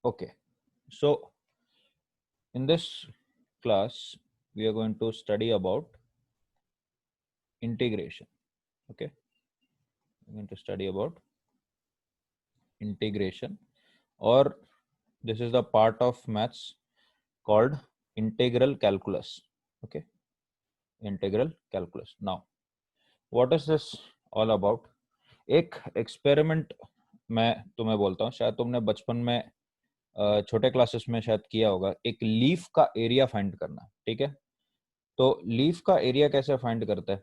Okay, so in this class we are going to study about integration. Okay, we're going to study about integration, or this is the part of maths called integral calculus. Okay, integral calculus. Now what is this all about? एक experiment मैं तुम्हें बोलता हूँ, शायद तुमने बचपन में छोटे क्लासेस में शायद किया होगा. एक लीफ का एरिया फाइंड करना. ठीक है, तो लीफ का एरिया कैसे फाइंड करते हैं?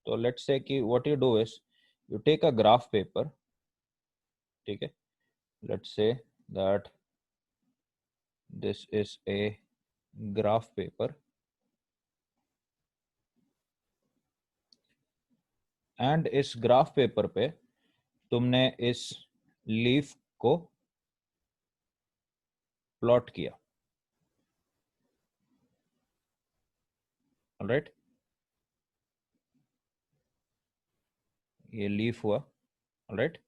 तो लेट्स से कि what you do is you take a graph paper. ठीक है, let's say that this is a graph paper and इस ग्राफ पेपर पे तुमने इस लीफ को प्लॉट किया. ऑलराइट, ये लीफ हुआ. Alright,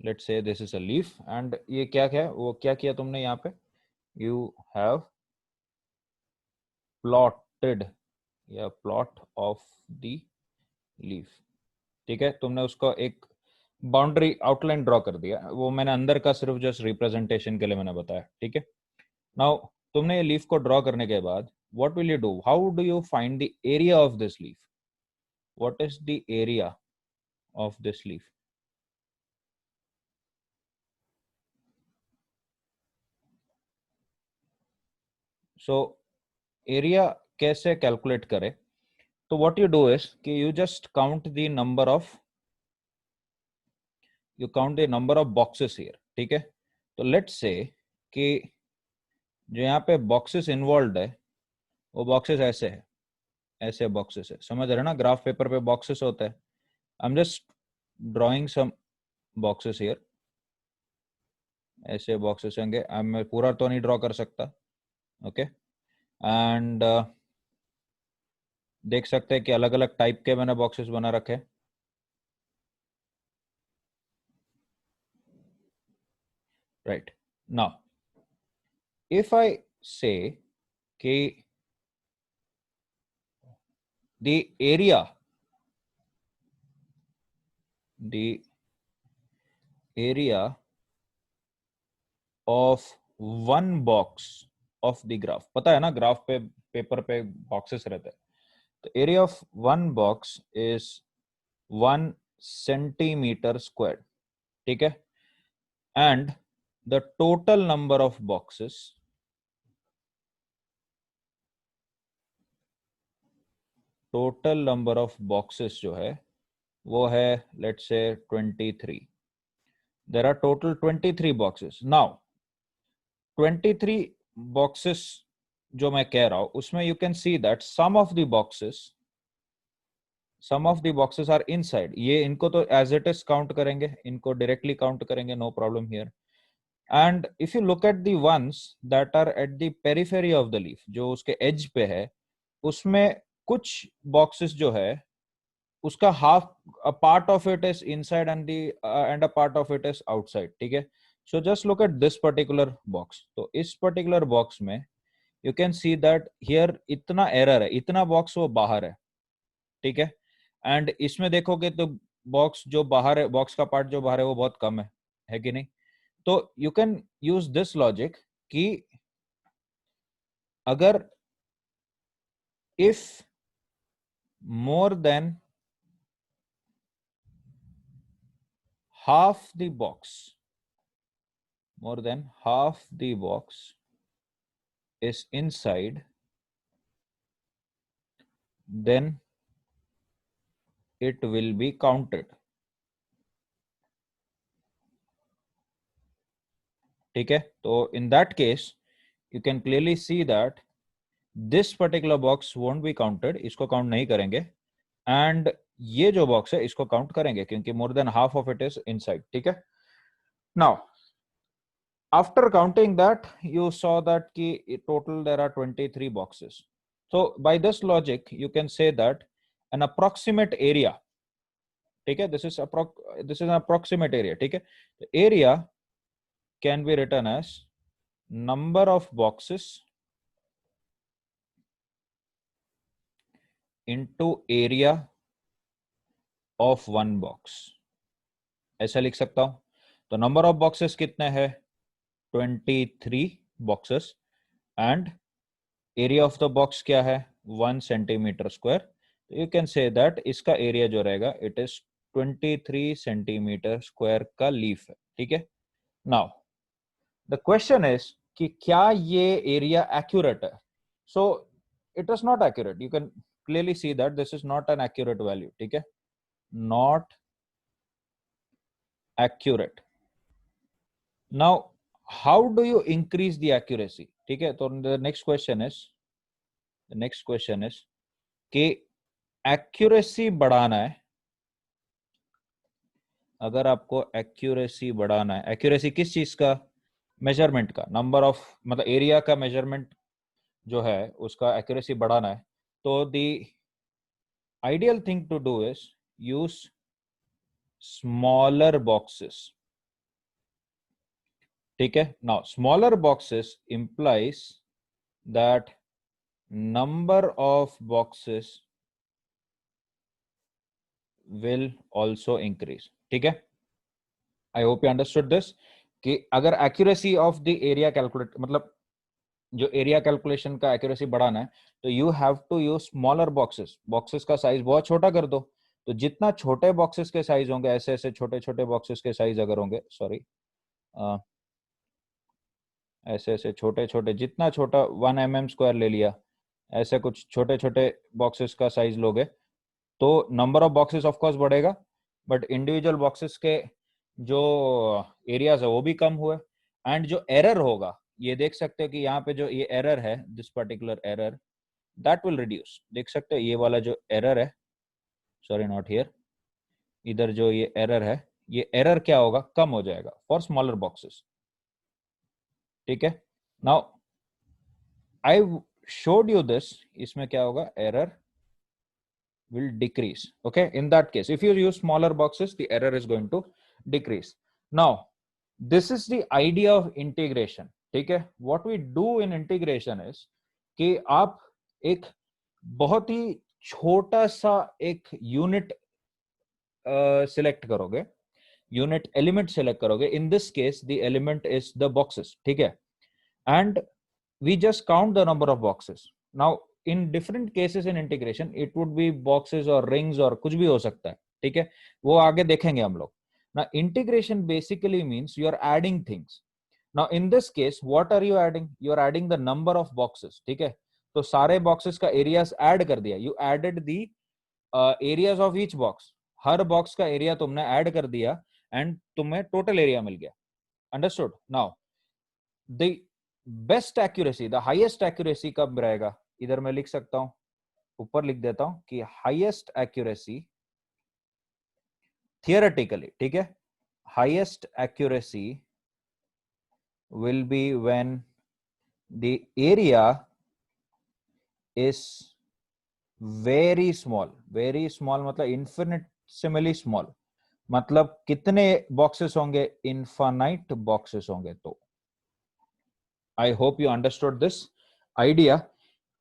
let's say this is a leaf and ये क्या क्या वो क्या किया तुमने यहाँ पे? यू हैव प्लॉटेड या प्लॉट ऑफ द लीफ. ठीक है, तुमने उसको एक बाउंड्री आउटलाइन ड्रॉ कर दिया. वो मैंने अंदर का सिर्फ जस्ट रिप्रेजेंटेशन के लिए मैंने बताया. ठीक है, नाउ तुमने ये लीफ को ड्रॉ करने के बाद what will you do? How do you find the area of this leaf? What is the area of this leaf? So area कैसे कैलकुलेट करें? तो व्हाट यू डू इज कि you just count the number of boxes here. ठीक है, तो let's say कि जो यहाँ पे बॉक्सेस इन्वॉल्व है वो बॉक्सेस ऐसे है, ऐसे बॉक्सेस है. समझ रहे ना, ग्राफ पेपर पे बॉक्सेस होते हैं. I am just drawing some boxes here. ऐसे बॉक्सेस होंगे. मैं पूरा तो नहीं ड्रॉ कर सकता. ओके, एंड देख सकते हैं कि अलग अलग टाइप के मैंने बॉक्सेस बना रखे. राइट, नाउ इफ आई से कि the area of one box of the graph. पता है ना, ग्राफ पे पेपर पे बॉक्सेस रहते हैं. तो area of one box is 1 centimetre square. ठीक है, and the total number of boxes जो है वो है let's say 23. There are total 23 boxes. Now 23 boxes जो मैं कह रहा हूं उसमें you can see that some of the boxes are inside. ये इनको तो एज इट इज काउंट करेंगे, इनको डायरेक्टली काउंट करेंगे, no problem here. And if you look eight the ones that are at the periphery of the leaf, जो उसके as पे है, उसमें कुछ बॉक्सेस जो है उसका half a part of it is inside and a part of it is outside. ठीक है, so just look at this particular box. तो इस पर्टिकुलर बॉक्स में you can see that here इतना एरर है, इतना बॉक्स वो बाहर है. ठीक है, एंड इसमें देखोगे तो बॉक्स जो बाहर है, बॉक्स का पार्ट जो बाहर है वो बहुत कम है कि नहीं? तो you can use this logic कि अगर if more than half the box is inside, then it will be counted. ठीक है, तो in that case you can clearly see that this particular box won't be counted. इसको count नहीं करेंगे. And ये जो बॉक्स है इसको काउंट करेंगे क्योंकि more than half of it is inside. ठीक है, now after counting that you saw that ki total there are 23 boxes. So by this logic you can say that an approximate area ठीक है, this is an approximate area, ठीक है। तो area can be written as number of boxes into area of one box, ऐसा लिख सकता हूं। तो नंबर ऑफ बॉक्सेस कितने हैं, 23 boxes, and area of the box क्या है, 1 centimetre square. You can say that इसका एरिया जो रहेगा इट इज 23 सेंटीमीटर स्क्वायर का लीफ है, ठीक है। नाउ द क्वेश्चन इज कि क्या ये एरिया एक्यूरेट है। So it is not accurate, you can clearly see that this is not an accurate value, ठीक है, not accurate. Now how do you increase the accuracy, ठीक है। तो the next question is कि accuracy बढ़ाना है, अगर आपको accuracy बढ़ाना है, accuracy किस चीज का, मेजरमेंट का, नंबर ऑफ मतलब एरिया का मेजरमेंट जो है उसका accuracy बढ़ाना है, तो the ideal thing to do is use smaller boxes, ठीक है। now smaller boxes implies that number of boxes will also increase, ठीक है। I hope you understood this कि अगर accuracy of the area calculate मतलब जो एरिया कैलकुलेशन का accuracy बढ़ाना है, तो you have to use smaller boxes, boxes का साइज बहुत छोटा कर दो। तो जितना छोटे बॉक्सेस के साइज होंगे, ऐसे ऐसे छोटे छोटे बॉक्सेस के साइज अगर होंगे, सॉरी ऐसे ऐसे छोटे छोटे, जितना छोटा 1 mm स्क्वायर ले लिया, ऐसे कुछ छोटे छोटे बॉक्सेस का साइज लोगे, तो number of boxes of course बढ़ेगा, बट इंडिविजुअल बॉक्सेस के जो एरियाज है वो भी कम हुए, एंड जो एरर होगा, ये देख सकते हो कि यहाँ पे जो ये एरर है, this particular error, that will reduce. देख सकते हो ये वाला जो एरर है, सॉरी नॉट हियर, इधर जो ये एरर है, ये एरर क्या होगा, कम हो जाएगा फॉर स्मॉलर बॉक्सेस, ठीक है। Now I showed you this, इसमें क्या होगा, error will decrease. Okay, in that case if you use smaller boxes the error is going to decrease. Now this is the idea of integration, ठीक है। what we do in integration is कि आप एक बहुत ही छोटा सा एक unit select करोगे, यूनिट एलिमेंट सिलेक्ट करोगे, इन this case the element is the boxes, ठीक है, and we just count the number of boxes. Now in different cases in integration it would be boxes or rings or कुछ भी हो सकता है, ठीक है, वो आगे देखेंगे हम लोग। Now integration basically means you are adding things. Now in this case what are you adding, you are adding the number of boxes, ठीक है। तो सारे boxes का areas add कर दिया, you added the areas of each box, her box का area तुमने add कर दिया and तुम्हें total area मिल गया, understood। Now the best accuracy, the highest accuracy कब रहेगा, इधर मैं लिख सकता हूं, ऊपर लिख देता हूं कि हाईएस्ट एक्यूरेसी थियोरेटिकली, ठीक है, highest accuracy will be when the area is very small मतलब इन्फिनिटेसिमली स्मॉल, मतलब कितने बॉक्सेस होंगे, इनफाइनाइट बॉक्सेस होंगे। तो I hope you understood this idea.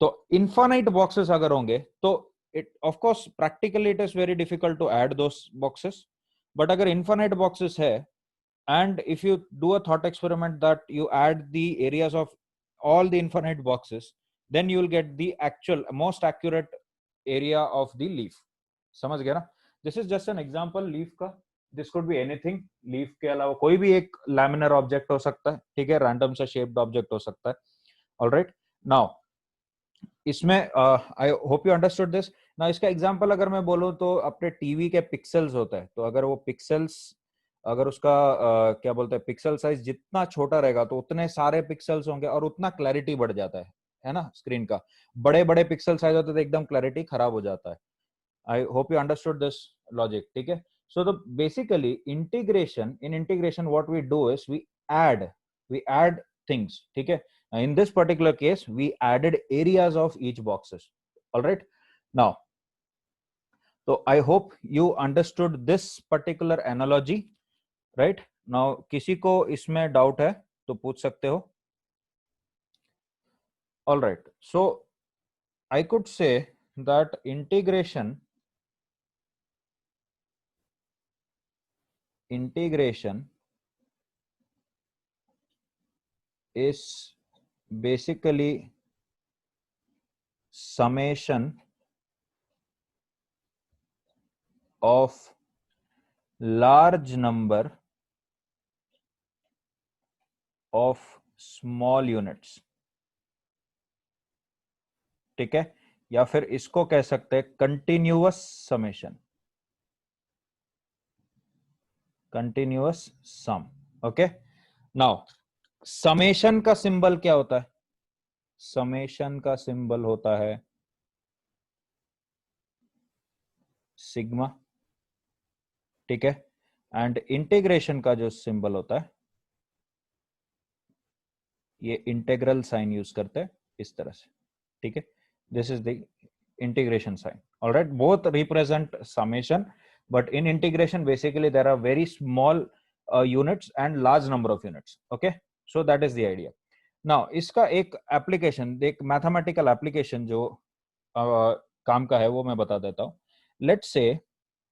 तो इनफाइनाइट बॉक्सेस अगर होंगे तो it of course practically it is very difficult to add those boxes, but अगर इनफाइनाइट बॉक्सेस है and if you do a thought experiment that you add the areas of all the infinite boxes, then you will get the actual most accurate area of the leaf। समझ गया ना। this is just an example leaf का, this could be anything, leaf के अलावा कोई भी एक laminar object हो सकता है, ठीक है, random सा shaped object हो सकता है। alright, now इसमें आई होप यू अंडरस्टूड दिस ना। इसका एग्जांपल अगर मैं बोलूं तो अपने टीवी के पिक्सल्स होता है, तो अगर वो पिक्सल्स अगर उसका क्या बोलते हैं, पिक्सल साइज जितना छोटा रहेगा तो उतने सारे पिक्सल्स होंगे और उतना क्लैरिटी बढ़ जाता है ना स्क्रीन का। बड़े बड़े पिक्सल साइज होते तो एकदम क्लैरिटी खराब हो जाता है। I hope you understood this logic, ठीक है। So the basically integration, in integration what we do is we add things, ठीक है। In this particular case we added areas of each boxes, all right। Now तो I hope you understood this particular analogy, right? Now किसी को इसमें doubt है तो पूछ सकते हो. All right. So I could say that integration is basically summation of large number of small units. ठीक है, या फिर इसको कह सकते हैं कंटिन्यूअस समेशन, कंटिन्यूअस सम. ओके, नाउ समेशन का सिंबल क्या होता है? समेशन का सिंबल होता है सिग्मा. ठीक है, एंड इंटीग्रेशन का जो सिंबल होता है, ये इंटेग्रल साइन यूज करते हैं इस तरह से. ठीक है, this is the integration sign. All right, both represent summation, but in integration basically there are very small units and large number of units. Okay, so that is the idea. Now इसका एक application, एक mathematical application जो काम का है वो मैं बता देता हूँ. Let's say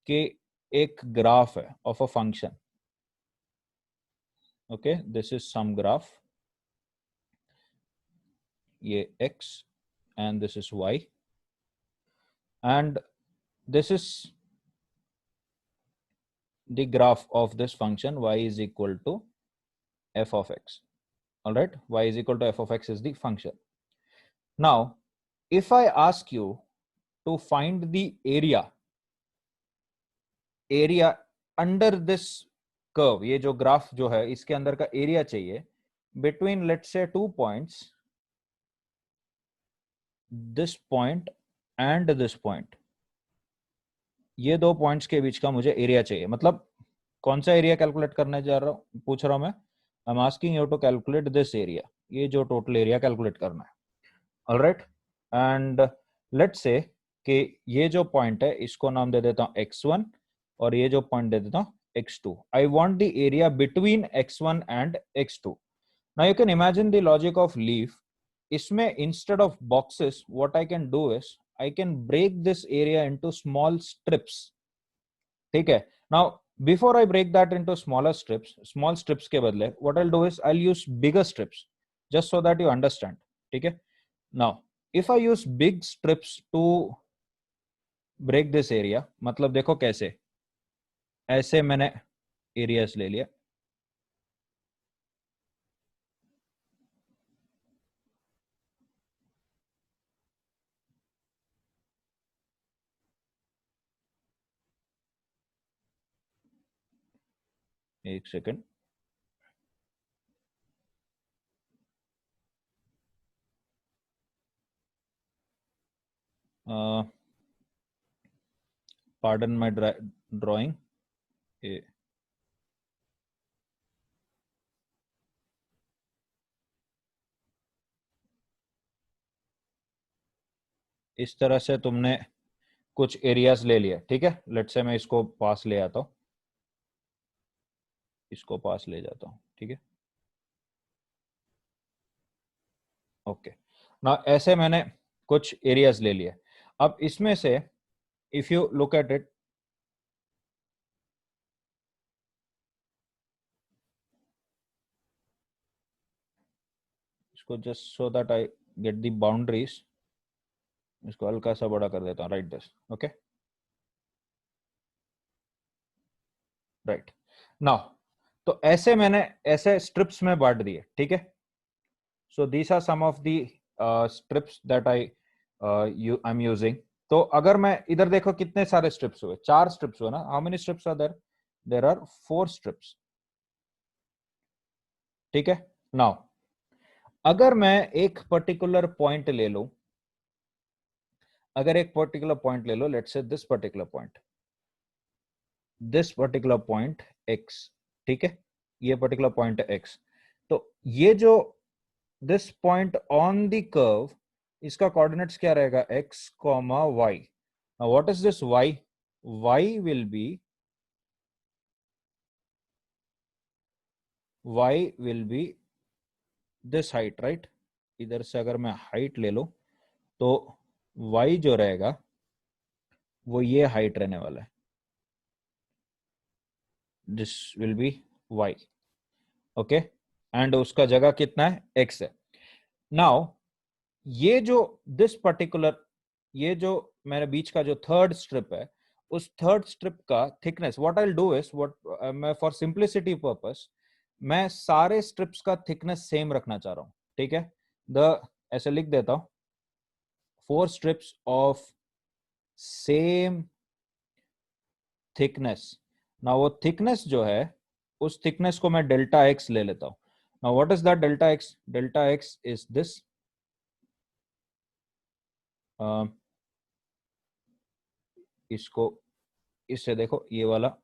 कि एक ग्राफ है of a function. Okay, this is some graph, ये x and this is y, and this is the graph of this function y is equal to f of x. All right, y is equal to f of x is the function. Now if I ask you to find the area under this curve, ये जो graph जो है इसके अंदर का area चाहिए between let's say 2 points, this point and this point, ये दो पॉइंट्स के बीच का मुझे एरिया चाहिए. मतलब कौन सा एरिया कैलकुलेट करने जा रहा हूं, पूछ रहा हूं मैं. I am asking you to calculate this area, ये जो टोटल एरिया कैलकुलेट करना है. ऑलराइट, एंड लेट्स से कि ये जो पॉइंट है इसको नाम दे देता हूं x1 और ये जो पॉइंट दे देता हूं x2. I want the area between x1 and x2. Now you can imagine the logic of leaf. इसमें instead of boxes what I can do is I can break this area into small strips. ठीक है, now before I break that into smaller strips, small strips के बदले what I will do is I will use bigger strips just so that you understand. ठीक है, now if I use big strips to break this area, मतलब देखो कैसे, ऐसे मैंने areas ले लिया. एक सेकंड, pardon my drawing. इस तरह से तुमने कुछ एरियाज ले लिया. ठीक है, लेट्स से मैं इसको पास ले आता हूं, इसको पास ले जाता हूं. ठीक है, ओके. ना ऐसे मैंने कुछ एरियाज ले लिए. अब इसमें से if you look at it, इसको just so that I get the boundaries, इसको हल्का सा बड़ा कर देता हूं. Right this. Okay, right. Now तो ऐसे मैंने ऐसे स्ट्रिप्स में बांट दिए. ठीक है, so these are some of the strips that I am using. तो अगर मैं इधर देखो कितने सारे स्ट्रिप्स हुए, 4 स्ट्रिप्स हुए ना. How many strips are there? There are 4 strips. ठीक है, नाउ अगर मैं एक पर्टिकुलर पॉइंट ले लूं, अगर एक पर्टिकुलर पॉइंट ले लो, let's say this particular point, this particular point x. ठीक है, ये पर्टिकुलर पॉइंट है x. तो ये जो this point on the curve, इसका कोऑर्डिनेट्स क्या रहेगा? x, y. Now what is this y? y will be this height, right? इधर से अगर मैं हाइट ले लूं तो y जो रहेगा वो ये हाइट रहने वाला है, this will be y, okay. And उसका जगह कितना है, x है। नाउ ये जो दिस पर्टिकुलर, ये जो मेरे बीच का जो थर्ड स्ट्रिप है, उस थर्ड स्ट्रिप का thickness, what I will do is, what मैं फॉर सिंप्लिसिटी पर्पस मैं सारे स्ट्रिप्स का थिकनेस सेम रखना चाह रहा हूं, ठीक है। द ऐसे लिख देता हूं, 4 strips of same thickness। ना वो थिकनेस जो है, उस थिकनेस को मैं डेल्टा एक्स ले लेता हूं। Now what is that delta x? Delta x is this, इसको इससे देखो, ये वाला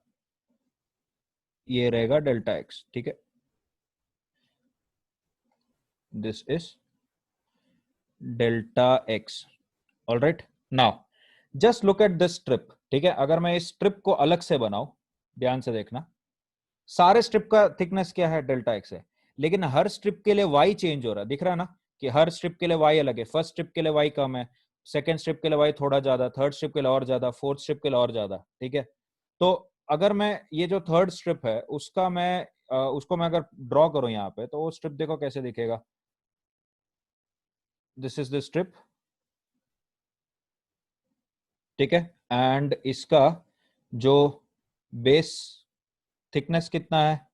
ये रहेगा डेल्टा एक्स, ठीक है। This is delta x, alright. Now just look at this strip, ठीक है। अगर मैं इस स्ट्रिप को अलग से बनाऊं, ध्यान से देखना, सारे स्ट्रिप का थिकनेस क्या है, डेल्टा एक्स है, लेकिन हर स्ट्रिप के लिए वाई चेंज हो रहा है, दिख रहा है ना कि हर स्ट्रिप के लिए वाई अलग है। फर्स्ट स्ट्रिप के लिए वाई कम है, सेकंड स्ट्रिप के लिए वाई थोड़ा ज्यादा, थर्ड स्ट्रिप के लिए और ज्यादा, फोर्थ स्ट्रिप के लिए और ज्यादा, ठीक है। तो अगर मैं ये जो थर्ड स्ट्रिप है उसका मैं उसको मैं अगर ड्रॉ करूं यहाँ पे, तो वो स्ट्रिप देखो कैसे दिखेगा, दिस इज द स्ट्रिप, ठीक है। एंड इसका जो बेस थिकनेस कितना है,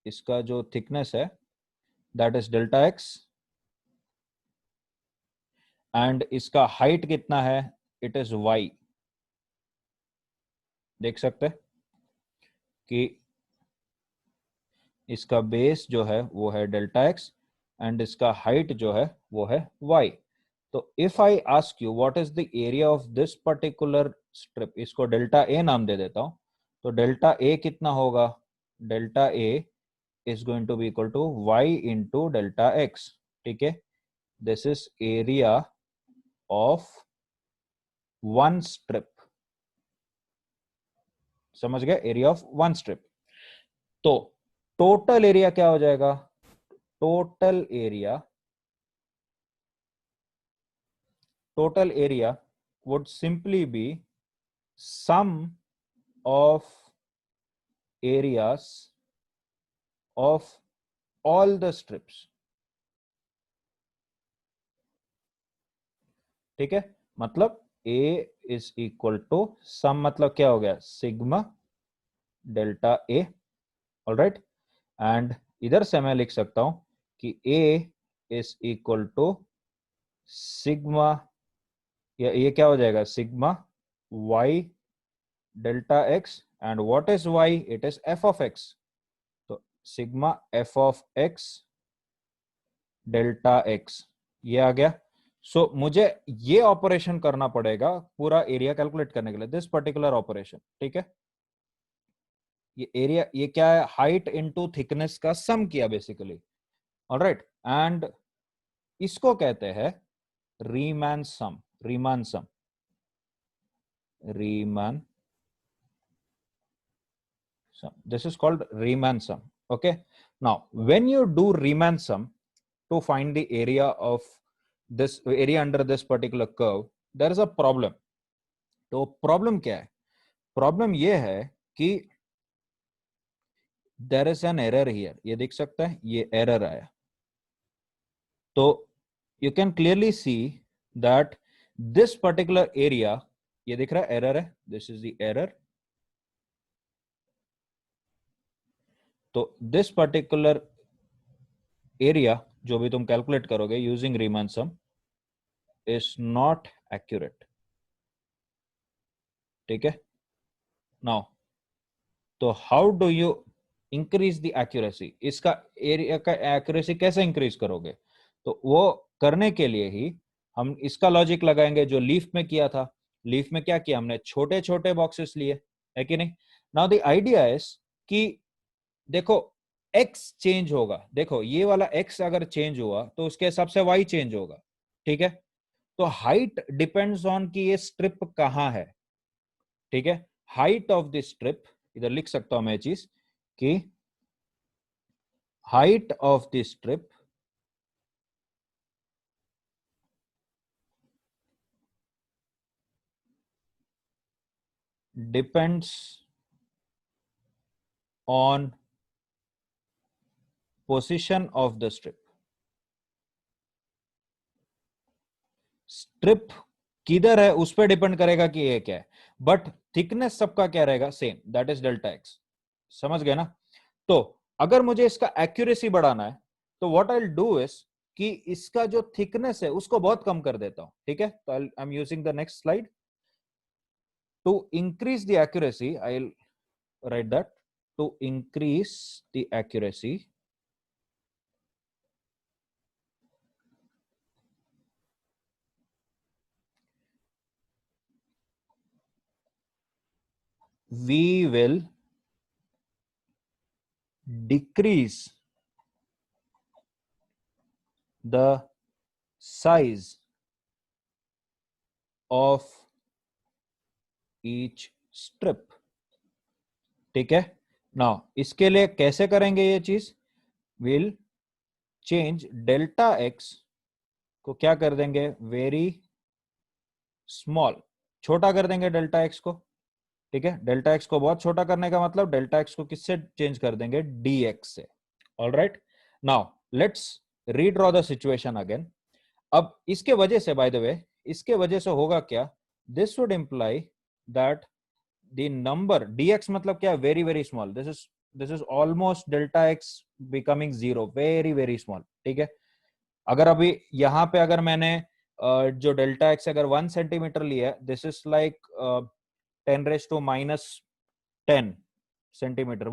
इसका जो थिकनेस है that is delta x, and इसका हाइट कितना है, इट इज वाई। देख सकते हैं कि इसका बेस जो है वो है डेल्टा एक्स एंड इसका हाइट जो है वो है वाई। तो if I ask you what is the area of this particular strip, इसको डेल्टा ए नाम दे देता हूं, तो डेल्टा ए कितना होगा, delta A is going to be equal to y into delta x, ठीक है। This is area of one strip, समझ गए, एरिया ऑफ वन स्ट्रिप। तो टोटल एरिया क्या हो जाएगा, total area, total area would simply be sum of areas of all the strips, ठीक है। मतलब A is equal to sum, मतलब क्या हो गया, sigma delta A, alright. And इधर से मैं लिख सकता हूं कि A is equal to sigma, या ये क्या हो जाएगा, sigma y delta x, and what is y, it is f of x। तो sigma f of x delta x, ये आ गया। सो मुझे ये ऑपरेशन करना पड़ेगा पूरा एरिया कैलकुलेट करने के लिए, दिस पर्टिकुलर ऑपरेशन, ठीक है। ये एरिया, ये क्या है, हाइट इनटू थिकनेस का सम किया बेसिकली, ऑलराइट। एंड इसको कहते हैं Riemann sum, Riemann sum, Riemann sum. This is called Riemann sum. Okay. Now, when you do Riemann sum to find the area of this area under this particular curve, there is a problem. तो problem क्या है, problem ये है कि there is an error here, ये देख सकता है, ये एरर आया। तो you can clearly see that this particular area, ये दिख रहा है एरर है, दिस इज द एरर। तो दिस पर्टिकुलर एरिया जो भी तुम कैलकुलेट करोगे using Riemann sum is not accurate, ठीक है। नाउ तो how do you increase the accuracy, इसका एरिया का एक्यूरेसी कैसे इंक्रीज करोगे, तो वो करने के लिए ही हम इसका लॉजिक लगाएंगे जो लीफ में किया था। लीफ में क्या किया हमने, छोटे छोटे बॉक्सेस लिए, है कि नहीं। नाउ द आइडिया इज कि देखो एक्स चेंज होगा, देखो ये वाला एक्स अगर चेंज हुआ तो उसके हिसाब से वाई चेंज होगा, ठीक है। तो हाइट डिपेंड्स ऑन कि ये स्ट्रिप कहां है, ठीक है, हाइट ऑफ द स्ट्रिप, इधर लिख सकता हूं मैं ये चीज कि height of the strip depends on position of the strip. Strip किधर है उस पर डिपेंड करेगा कि ये क्या है, बट थिकनेस सबका क्या रहेगा, same, that is delta x. समझ गए ना? तो अगर मुझे इसका एक्यूरेसी बढ़ाना है तो what I will do is कि इसका जो थिकनेस है उसको बहुत कम कर देता हूं। ठीक है, तो I am using the next slide to increase the accuracy. I will write that to increase the accuracy we will decrease the size of each strip। ठीक है, नाउ इसके लिए कैसे करेंगे ये चीज, विल चेंज डेल्टा एक्स को क्या कर देंगे, वेरी स्मॉल, छोटा कर देंगे डेल्टा एक्स को। ठीक है, डेल्टा एक्स को बहुत छोटा करने का मतलब डेल्टा एक्स को किससे चेंज कर देंगे, डी एक्स से। All right, now let's redraw the situation again. अब इसके वजह से, बाय द वे, इसके वजह से होगा क्या, this would imply that the number dx मतलब क्या, very very small, this is almost delta x becoming zero, very very small. ठीक है, अगर अभी यहाँ पे अगर मैंने जो डेल्टा एक्स अगर 1 सेंटीमीटर लिया है, दिस इज लाइक 10⁻⁻10 सेंटीमीटर,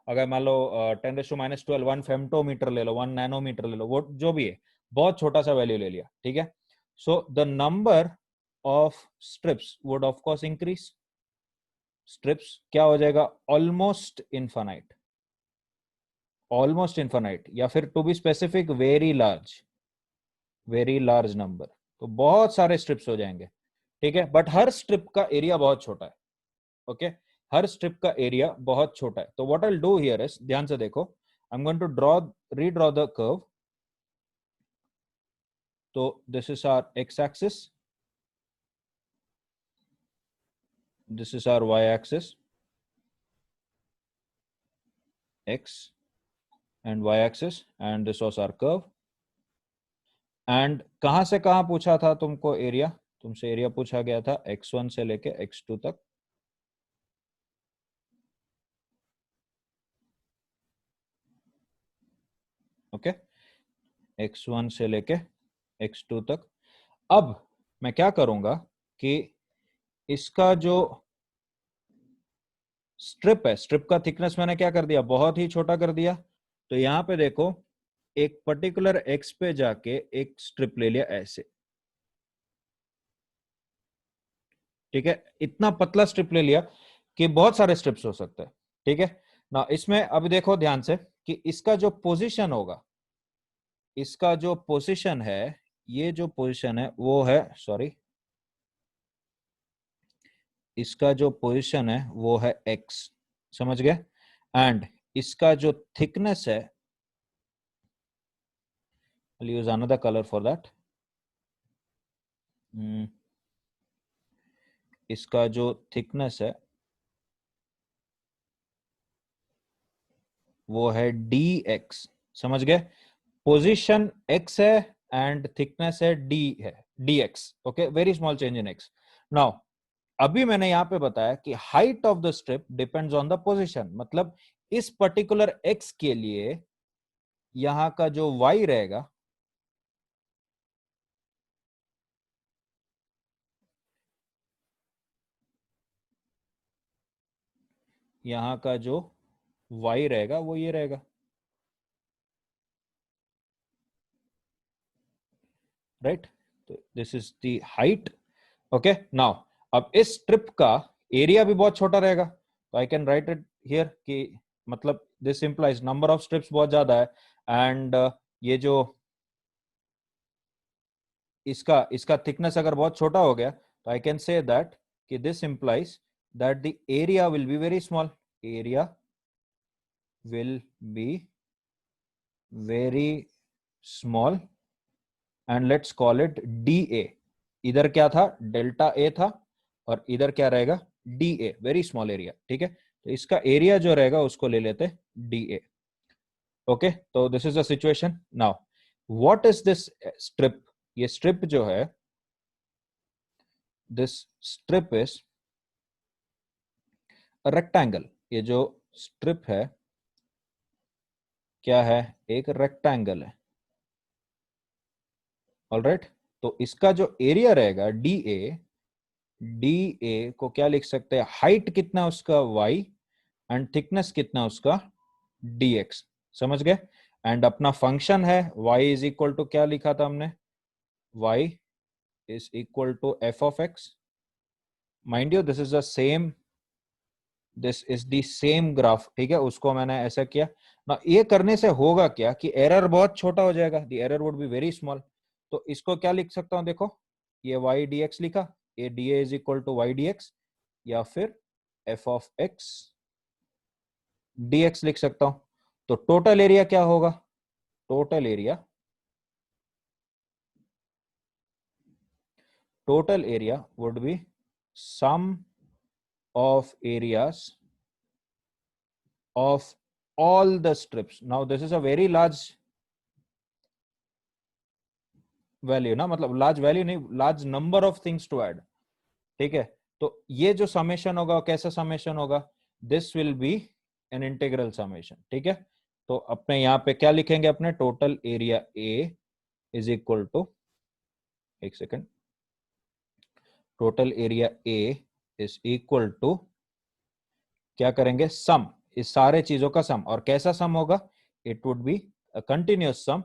अगर मान लो 10⁻⁻12 1 फेम्टोमीटर ले लो, 1 नैनोमीटर ले लो, वो जो भी है, बहुत छोटा सा वैल्यू ले लिया। ठीक है, so the number of strips would of course increase. Strips क्या हो जाएगा, ऑलमोस्ट इनफाइनाइट, ऑलमोस्ट इनफाइनाइट, या फिर to be specific very large number. तो बहुत सारे स्ट्रिप्स हो जाएंगे। ठीक है, बट हर स्ट्रिप का एरिया बहुत छोटा है। ओके, हर स्ट्रिप का एरिया बहुत छोटा है। तो what I will do here is, ध्यान से देखो, I am going to redraw the curve. तो this is our x axis, this is our y-axis, x and y-axis, and this was our curve। and कहां से कहां पूछा था तुमको एरिया, तुमसे एरिया पूछा गया था x1 से लेके x2 तक। ओके, x1 से लेके x2 तक। अब मैं क्या करूंगा कि इसका जो स्ट्रिप है, स्ट्रिप का थिकनेस मैंने क्या कर दिया, बहुत ही छोटा कर दिया। तो यहां पे देखो, एक पर्टिकुलर एक्स पे जाके एक स्ट्रिप ले लिया ऐसे। ठीक है, इतना पतला स्ट्रिप ले लिया कि बहुत सारे स्ट्रिप्स हो सकते हैं। ठीक है ना, इसमें अभी देखो ध्यान से कि इसका जो पोजीशन होगा, इसका जो पोजीशन है, ये जो पोजीशन है वो है, सॉरी, इसका जो पोजीशन है वो है x, समझ गए? एंड इसका जो थिकनेस है, I'll use another color for that। इसका जो थिकनेस है वो है dx, समझ गए? पोजीशन x है एंड थिकनेस है d है, dx। Okay, very small change in x। Now अभी मैंने यहां पे बताया कि height of the strip depends on the position, मतलब इस पर्टिकुलर x के लिए यहां का जो y रहेगा, यहां का जो y रहेगा वो ये रहेगा। राइट, तो this is the height. Okay, now अब इस स्ट्रिप का एरिया भी बहुत छोटा रहेगा, तो I can write it here कि मतलब this implies number of strips बहुत ज्यादा है। एंड ये जो इसका इसका थिकनेस अगर बहुत छोटा हो गया, तो आई कैन से दैट कि this implies that the area will be very small. Area will be very small and let's call it dA. इधर क्या था, डेल्टा ए था, और इधर क्या रहेगा, dA, वेरी स्मॉल एरिया. ठीक है, तो इसका एरिया जो रहेगा उसको ले लेते dA. ओके, तो this is the situation. Now what is this strip? ये स्ट्रिप जो है, दिस स्ट्रिप इज रेक्टेंगल. ये जो स्ट्रिप है क्या है, एक रेक्टेंगल है. ऑलराइट, तो इसका जो एरिया रहेगा dA, dA को क्या लिख सकते हैं, हाइट कितना उसका y एंड थिकनेस कितना उसका dx. समझ गए? एंड अपना फंक्शन है y इज इक्वल टू, क्या लिखा था हमने, y is equal to f of x. Mind you this is the same, this is the same graph. ठीक है, उसको मैंने ऐसा किया ना. ये करने से होगा क्या कि एरर बहुत छोटा हो जाएगा, the error would be very small. तो इसको क्या लिख सकता हूं, देखो ये y dx लिखा, ये dA is equal to y dx, या फिर f of x dx लिख सकता हूं. तो टोटल एरिया क्या होगा, total area would be sum of areas of all the strips. Now this is a very large value ना, मतलब large value नहीं, large number of things to add. ठीक है, तो ये जो समेशन होगा कैसा समेशन होगा, this will be an integral summation. ठीक है, तो अपने यहाँ पे क्या लिखेंगे, अपने total area A is equal to, एक second, total area A is equal to क्या करेंगे, सम, इस सारे चीजों का सम. और कैसा सम होगा, it would be a continuous sum.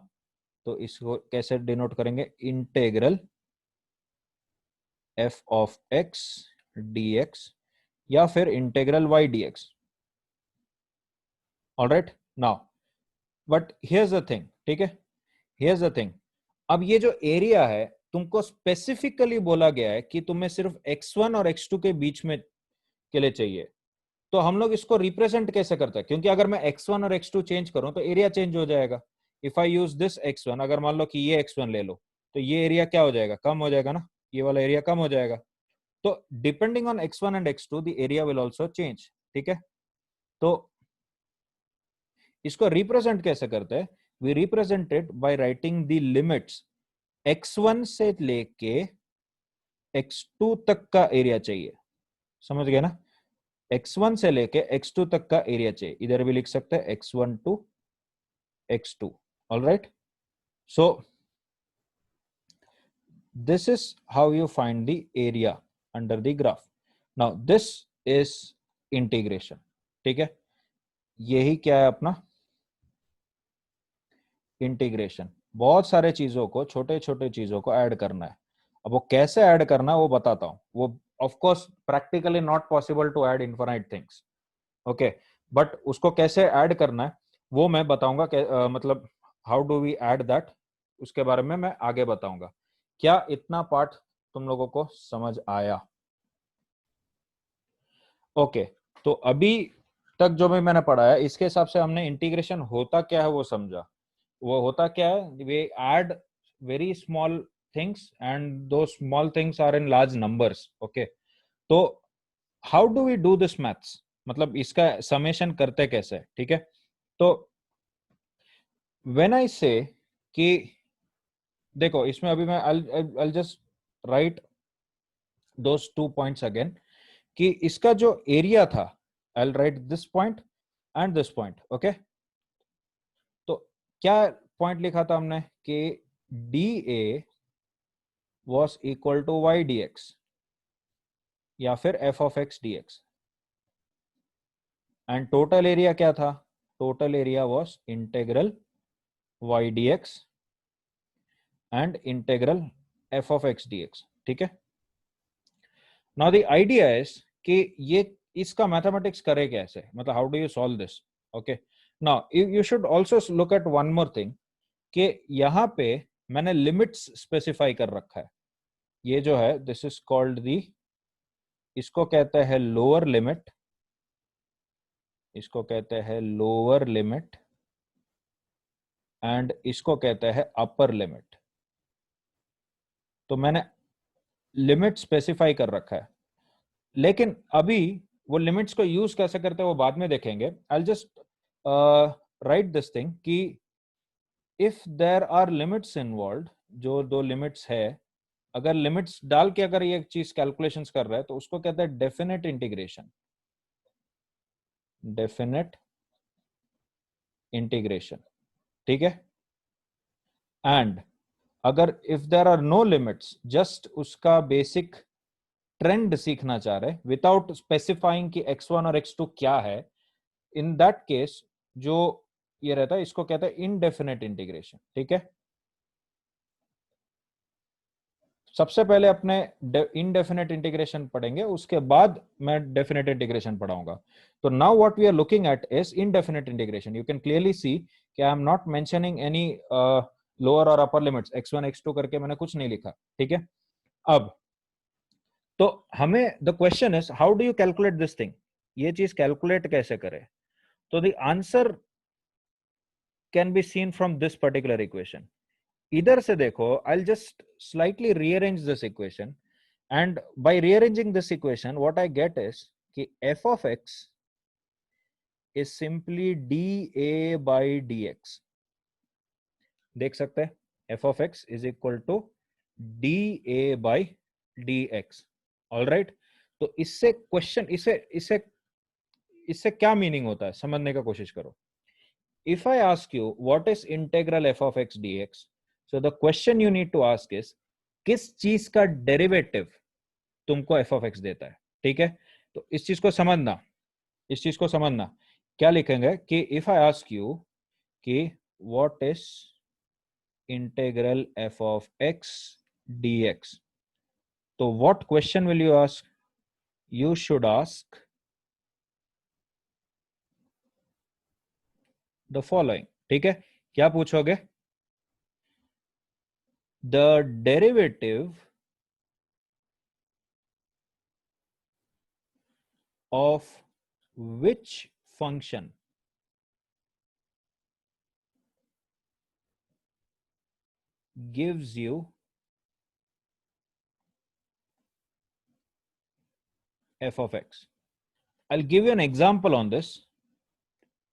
तो इसको कैसे डिनोट करेंगे, integral f of x dx या फिर integral y dx. Alright, now but here's the thing. ठीक है, हियर्स द थिंग, अब ये जो एरिया है तुमको स्पेसिफिकली बोला गया है कि तुम्हें सिर्फ x1 और x2 के बीच में के लिए चाहिए. तो हम लोग इसको रिप्रेजेंट कैसे करते हैं, क्योंकि अगर मैं x1 और x2 चेंज करूं तो एरिया चेंज हो जाएगा. If I use this x1, अगर मान लो कि ये x1 ले लो, तो ये एरिया क्या हो जाएगा, कम हो जाएगा ना, ये वाला एरिया कम हो जाएगा. तो depending on x1 and x2 the area will also change. ठीक है, तो इसको रिप्रेजेंट कैसे करते हैं, we represent it by writing the limits. x1 से लेके x2 तक का एरिया चाहिए. समझ गए ना, x1 से लेके x2 तक का एरिया चाहिए. इधर भी लिख सकते हैं x1 to x2. All right, so this is how you find the area under the graph. Now this is integration. ठीक है, यही क्या है अपना इंटीग्रेशन. बहुत सारे चीजों को, छोटे छोटे चीजों को ऐड करना है. अब वो कैसे ऐड करना है वो बताता हूं. वो of course practically not possible to add infinite things. Okay, but उसको कैसे ऐड करना है वो मैं बताऊंगा. मतलब how do we add that, उसके बारे में मैं आगे बताऊंगा. क्या इतना पार्ट तुम लोगों को समझ आया? ओके, तो अभी तक जो भी मैंने पढ़ा है इसके हिसाब से हमने इंटीग्रेशन होता क्या है वो समझा. वो होता क्या है, we add very small things and though small things are in large numbers. Okay, तो how do we do this maths, मतलब इसका समेशन करते कैसे. ठीक है, तो व्हेन आई से कि देखो इसमें अभी मैं I'll जस्ट राइट दोस 2 पॉइंट्स अगेन, कि इसका जो एरिया था, I'll right this point and this point. Okay, तो क्या पॉइंट लिखा था हमने कि dA was equal to y dx या फिर f of x dx. And total area क्या था, total area was integral y dx and integral f of x dx. ठीक है, नाउ द आइडिया इज कि ये इसका मैथमेटिक्स करे कैसे, मतलब how do you solve this. Okay, now you should also look at one more thing, कि यहाँ पे मैंने लिमिट्स स्पेसिफाई कर रखा है. ये जो है दिस इज कॉल्ड द इसको कहते हैं लोअर लिमिट, इसको कहते हैं लोअर लिमिट, एंड इसको कहते हैं अपर लिमिट। तो मैंने लिमिट स्पेसिफाई कर रखा है, लेकिन अभी वो लिमिट्स को यूज कैसे करते हैं वो बाद में देखेंगे। I just write this thing कि if there are limits involve, जो दो लिमिट्स है, अगर लिमिट्स डाल के अगर ये चीज कैलकुलेशंस कर रहा है तो उसको कहते हैं डेफिनेट इंटीग्रेशन, डेफिनेट इंटीग्रेशन, ठीक है। एंड अगर if there are no limits, just उसका बेसिक ट्रेंड सीखना चाह रहे विदाउट स्पेसिफाइंग कि x1 और x2 क्या है, इन दैट केस जो ये रहता है इसको कहते हैं इनडेफिनेट इंटीग्रेशन, ठीक है। सबसे पहले अपने इनडेफिनेट इंटीग्रेशन पढ़ेंगे, उसके बाद मैं डेफिनेट इंटीग्रेशन पढ़ाऊंगा। तो now what we are looking at is indefinite integration. You can clearly see कि I am not mentioning any lower और अपर लिमिट्स, x1 x2 करके मैंने कुछ नहीं लिखा, ठीक है। अब तो हमें the question is how do you calculate this thing, ये चीज कैलकुलेट कैसे करें। तो the answer can be seen from this particular equation. इधर से देखो, I just slightly rearrange this equation, and by rearranging this equation what I get is कि f of x is simply dA by dx। देख सकते हैं f of x is equal to dA by dx। All right, तो इससे question, इससे इससे इससे क्या मीनिंग होता है समझने का कोशिश करो। If I ask you what is integral f of x dx, so the question you need to ask is किस चीज का डेरिवेटिव तुमको f of x देता है, ठीक है। तो इस चीज को समझना, इस चीज को समझना। क्या लिखेंगे कि if I ask you कि what is integral f of x dx, तो what question will you ask? You should ask the following, ठीक है। क्या पूछोगे? The derivative of which function gives you f of x? I'll give you an example on this.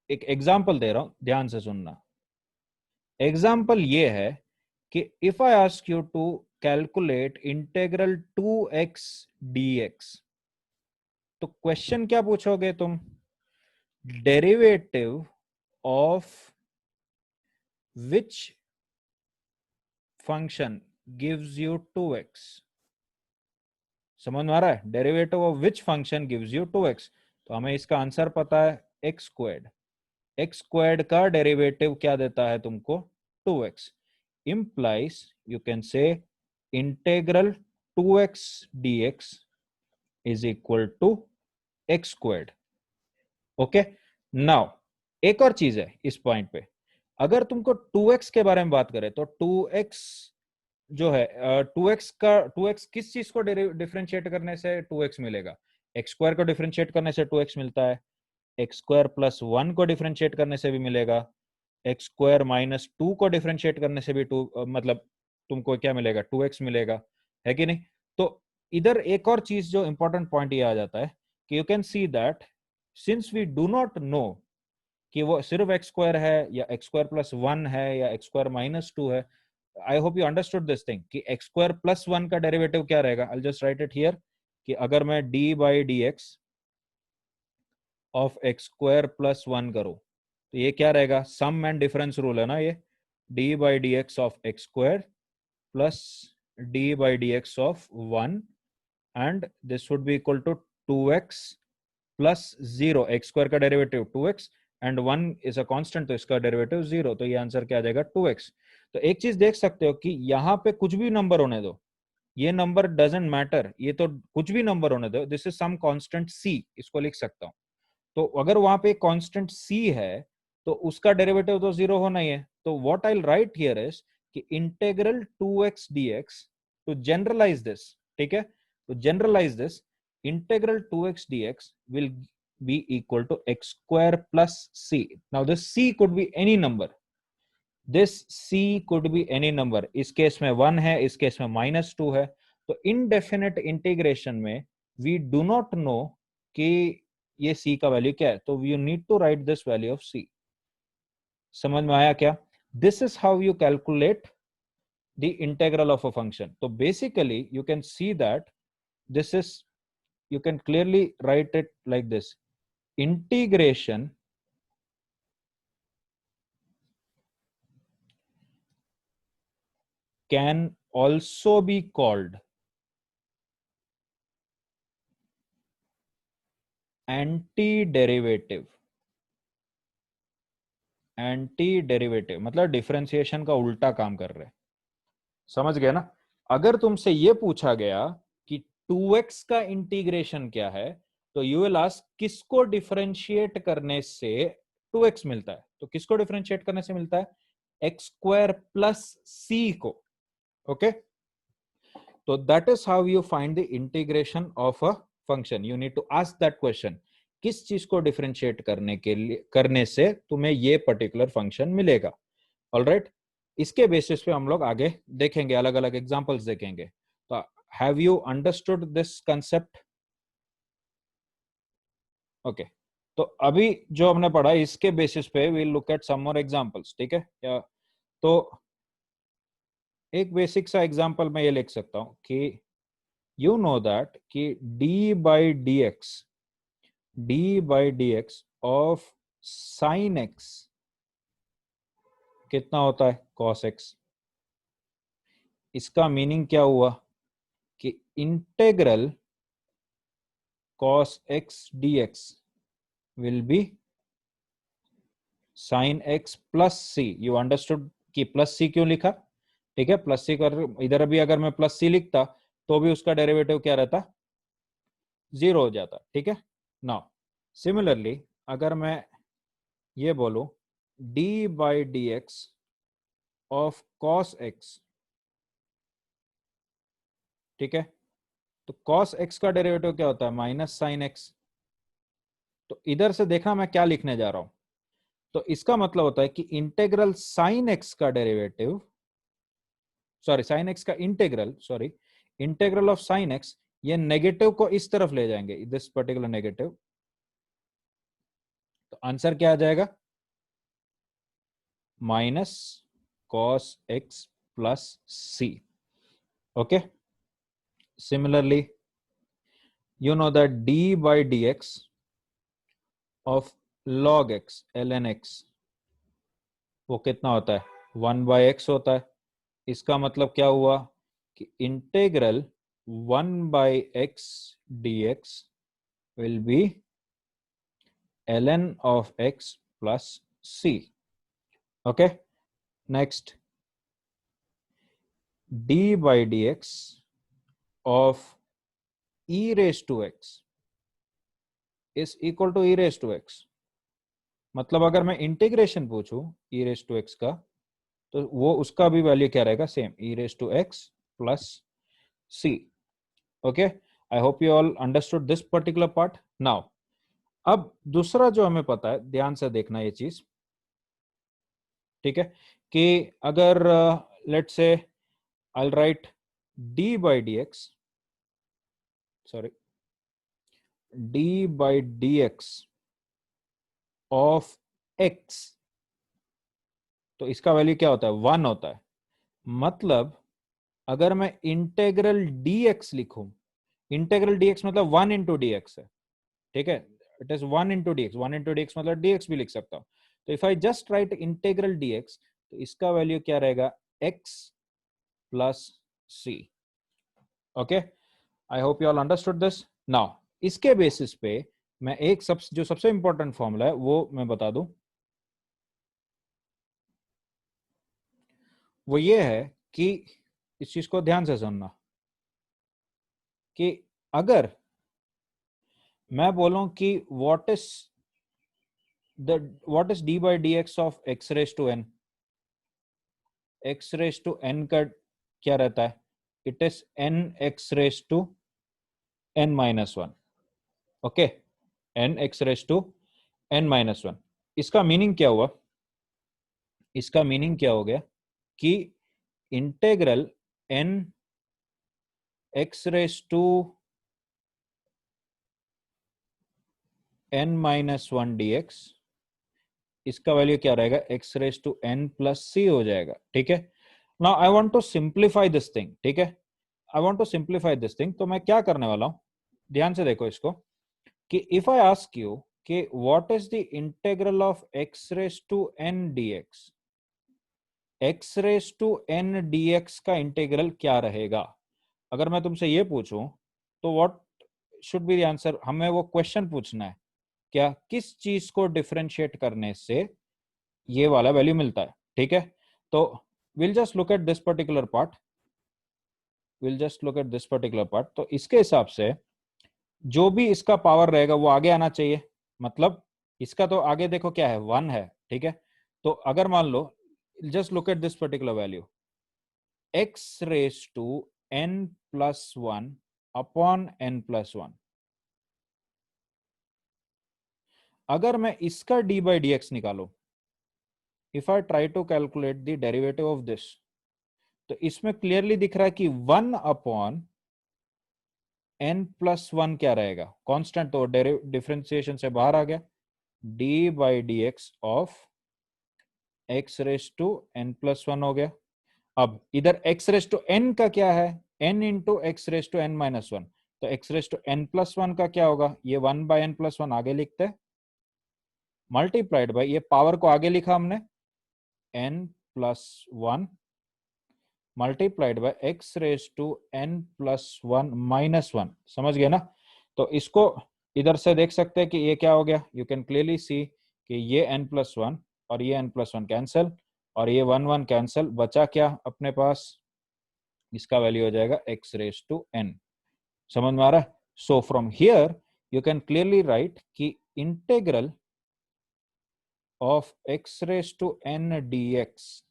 एक example दे रहा हूं, ध्यान से सुनना। एग्जाम्पल ये है कि if I ask you to calculate integral 2x dx, तो क्वेश्चन क्या पूछोगे तुम? Derivative of which function gives you 2x। समझ में आ रहा है? Derivative of which function gives you 2x। तो हमें इसका आंसर पता है x स्क्वायर्ड। x स्क्वायर्ड का डेरिवेटिव क्या देता है तुमको? 2x। implies you can say integral 2x dx is equal to x squared। Okay, now एक और चीज है इस पॉइंट पे, अगर तुमको 2x के बारे में बात करें तो 2x जो है 2x किस चीज को डिफरेंशिएट करने से 2x मिलेगा? x स्क्वायर को डिफरेंशिएट करने से 2x मिलता है, x स्क्वायर प्लस 1 को डिफरेंशिएट करने से भी मिलेगा, एक्स स्क्वायर माइनस 2 को डिफरेंशिएट करने से भी 2 मतलब तुमको क्या मिलेगा? 2x मिलेगा, है कि नहीं? तो इधर एक और चीज जो इंपॉर्टेंट पॉइंट ये आ जाता है कि you can see that since we do not know कि वो सिर्फ एक्स स्क्वायर है या एक्स स्क्वायर प्लस 1 है या एक्स स्क्वायर माइनस 2 है। I hope you understood this thing कि एक्स स्क्वायर प्लस 1 का डेरिवेटिव क्या रहेगा। आई जस्ट राइट इट हियर कि अगर मैं d by d x of x square plus 1 करूं तो ये क्या रहेगा? सम एंड डिफरेंस रूल है ना ये, d by d x of x square plus d by d x of 1 and this would be equal to 2x plus 0। X square का derivative 2x and 1 is a constant, तो इसका derivative 0, तो ये answer क्या आ जाएगा? 2x। तो एक चीज देख सकते हो कि यहाँ पे कुछ भी नंबर होने दो, ये नंबर डजंट मैटर, ये तो कुछ भी नंबर होने दो, this is some constant c, इसको लिख सकता हूं। तो अगर वहां पे कांस्टेंट c है तो उसका डेरिवेटिव तो 0 होना ही है। तो what I write here is कि integral 2x dx to generalize this, ठीक है, तो generalize this integral 2x dx will be equal to x square plus c. Now this c could be any number. This c could be any number. इस case में 1 है, इस case में -2 है. तो indefinite integration में we do not know कि ये c का वैल्यू क्या है. तो you need to write this value of c. समझ में आया क्या? This is how you calculate the integral of a function. So basically you can see that this is, you can clearly write it like this: integration can also be called anti-derivative. Anti-derivative मतलब differentiation का उल्टा काम कर रहे हैं. समझ गए ना? अगर तुमसे ये पूछा गया कि 2x का इंटीग्रेशन क्या है, तो यू विल आस्क किसको डिफरेंशिएट करने से 2x मिलता है. तो किसको डिफरेंशिएट करने से मिलता है? x स्क्वायर प्लस c को. ओके, तो that is how you find the integration of a function. You need to ask that question, किस चीज को डिफरेंशिएट करने से तुम्हें ये पर्टिकुलर फंक्शन मिलेगा. ऑलराइट, इसके बेसिस पे हम लोग आगे देखेंगे, अलग अलग एग्जांपल्स देखेंगे. तो have you understood this concept? Okay, तो अभी जो हमने पढ़ा इसके बेसिस पे we look at some more examples. ठीक है, तो एक बेसिक सा एग्जांपल मैं ये लिख सकता हूं कि यू नो दैट कि d by dx of sin x कितना होता है? cos x. इसका मीनिंग क्या हुआ कि integral cos x dx will be sin x plus c. You understood कि प्लस c क्यों लिखा? ठीक है, प्लस c कर, इधर भी अगर मैं प्लस c लिखता तो भी उसका डेरिवेटिव क्या रहता? 0 हो जाता. ठीक है. नाउ सिमिलरली अगर मैं ये बोलूं d by dx of cos x, ठीक है, तो cos x का डेरिवेटिव क्या होता है? Minus sine x. तो इधर से देखना मैं क्या लिखने जा रहा हूं. तो इसका मतलब होता है कि इंटेग्रल साइन एक्स का डेरिवेटिव, सॉरी साइन एक्स का integral, sorry integral of sine x, ये नेगेटिव को इस तरफ ले जाएंगे, दिस पर्टिकुलर नेगेटिव. तो आंसर क्या आ जाएगा? Minus cos x plus c. Okay, similarly you know that d by dx of log x ln x वो कितना होता है? 1 by x होता है. इसका मतलब क्या हुआ कि integral 1 by x dx will be ln of x plus c. Okay, next d by dx of e raised to x is equal to e raised to x. मतलब अगर मैं इंटीग्रेशन पूछूं e raised to x का, तो वो उसका भी value क्या रहेगा? Same, e raised to x plus c. Okay, I hope you all understood this particular part. Now अब दूसरा जो हमें पता है, ध्यान से देखना ये चीज. ठीक है, कि अगर let's say I right d by dx, sorry d by dx of x, तो इसका वैल्यू क्या होता है? 1 होता है. मतलब अगर मैं इंटेग्रल dx लिखूं, इंटेग्रल dx मतलब 1 इंटू डी एक्स है. ठीक है, it is 1 into d x. 1 into d x मतलब dx भी लिख सकता हूं. तो if I just right integral dx, तो इसका वैल्यू क्या रहेगा? x plus c. Okay, I hope you all understood this. Now इसके बेसिस पे मैं एक जो सबसे इंपॉर्टेंट फॉर्मूला है वो मैं बता दूं. वो ये है कि इस चीज को ध्यान से सुनना, कि अगर मैं बोलूं कि what is d by dx of x raised to n, x raised to n का क्या रहता है? It is n x raised to n minus one, okay, n x raise to n minus one. इसका meaning क्या हुआ? इसका meaning क्या हो गया कि integral n x raise to n minus one d x, इसका वैल्यू क्या रहेगा? x raise to n plus c हो जाएगा, ठीक है। Now I want to simplify this thing, ठीक है, I want to simplify this thing. तो मैं क्या करने वाला हूं, ध्यान से देखो इसको, कि इफ आई आस्क यू कि what is the integral of x raise to n dx, x raise to n dx का इंटीग्रल क्या रहेगा? अगर मैं तुमसे ये पूछूं तो what should be the answer? हमें वो क्वेश्चन पूछना है, क्या किस चीज को डिफरेंशिएट करने से ये वाला वैल्यू मिलता है, ठीक है। तो will just look at this particular part, will just look at this particular part. तो इसके हिसाब से जो भी इसका पावर रहेगा वो आगे आना चाहिए, मतलब इसका तो आगे देखो क्या है, वन है, ठीक है। तो अगर मान लो, just look at this particular value, x raise to n plus one upon n plus one. अगर मैं इसका d बाई डी एक्स निकालू, if I try to calculate the derivative of this, तो इसमें क्लियरली दिख रहा है कि one upon n plus one क्या रहेगा? कांस्टेंट, तो डिफरेंशिएशन से बाहर आ गया, d by d x of x raise to n plus one हो गया। अब इधर x रेस टू n का क्या है? n into x raise to n minus one. तो x raise to n plus one का क्या होगा? ये one by n plus one आगे लिखते हैं, मल्टीप्लाइड बाय, ये पावर को आगे लिखा हमने, n plus one multiplied by x raise to n plus one minus one. समझ गए ना? तो इसको इधर से देख सकते हैं कि ये क्या हो गया, यू कैन क्लियरली सी कि ये n प्लस वन और ये n प्लस वन कैंसिल, और ये वन वन कैंसिल, बचा क्या अपने पास? इसका वैल्यू हो जाएगा x रेस टू n। समझ में आ रहा है? So from here you can clearly write कि integral of x raise to n dx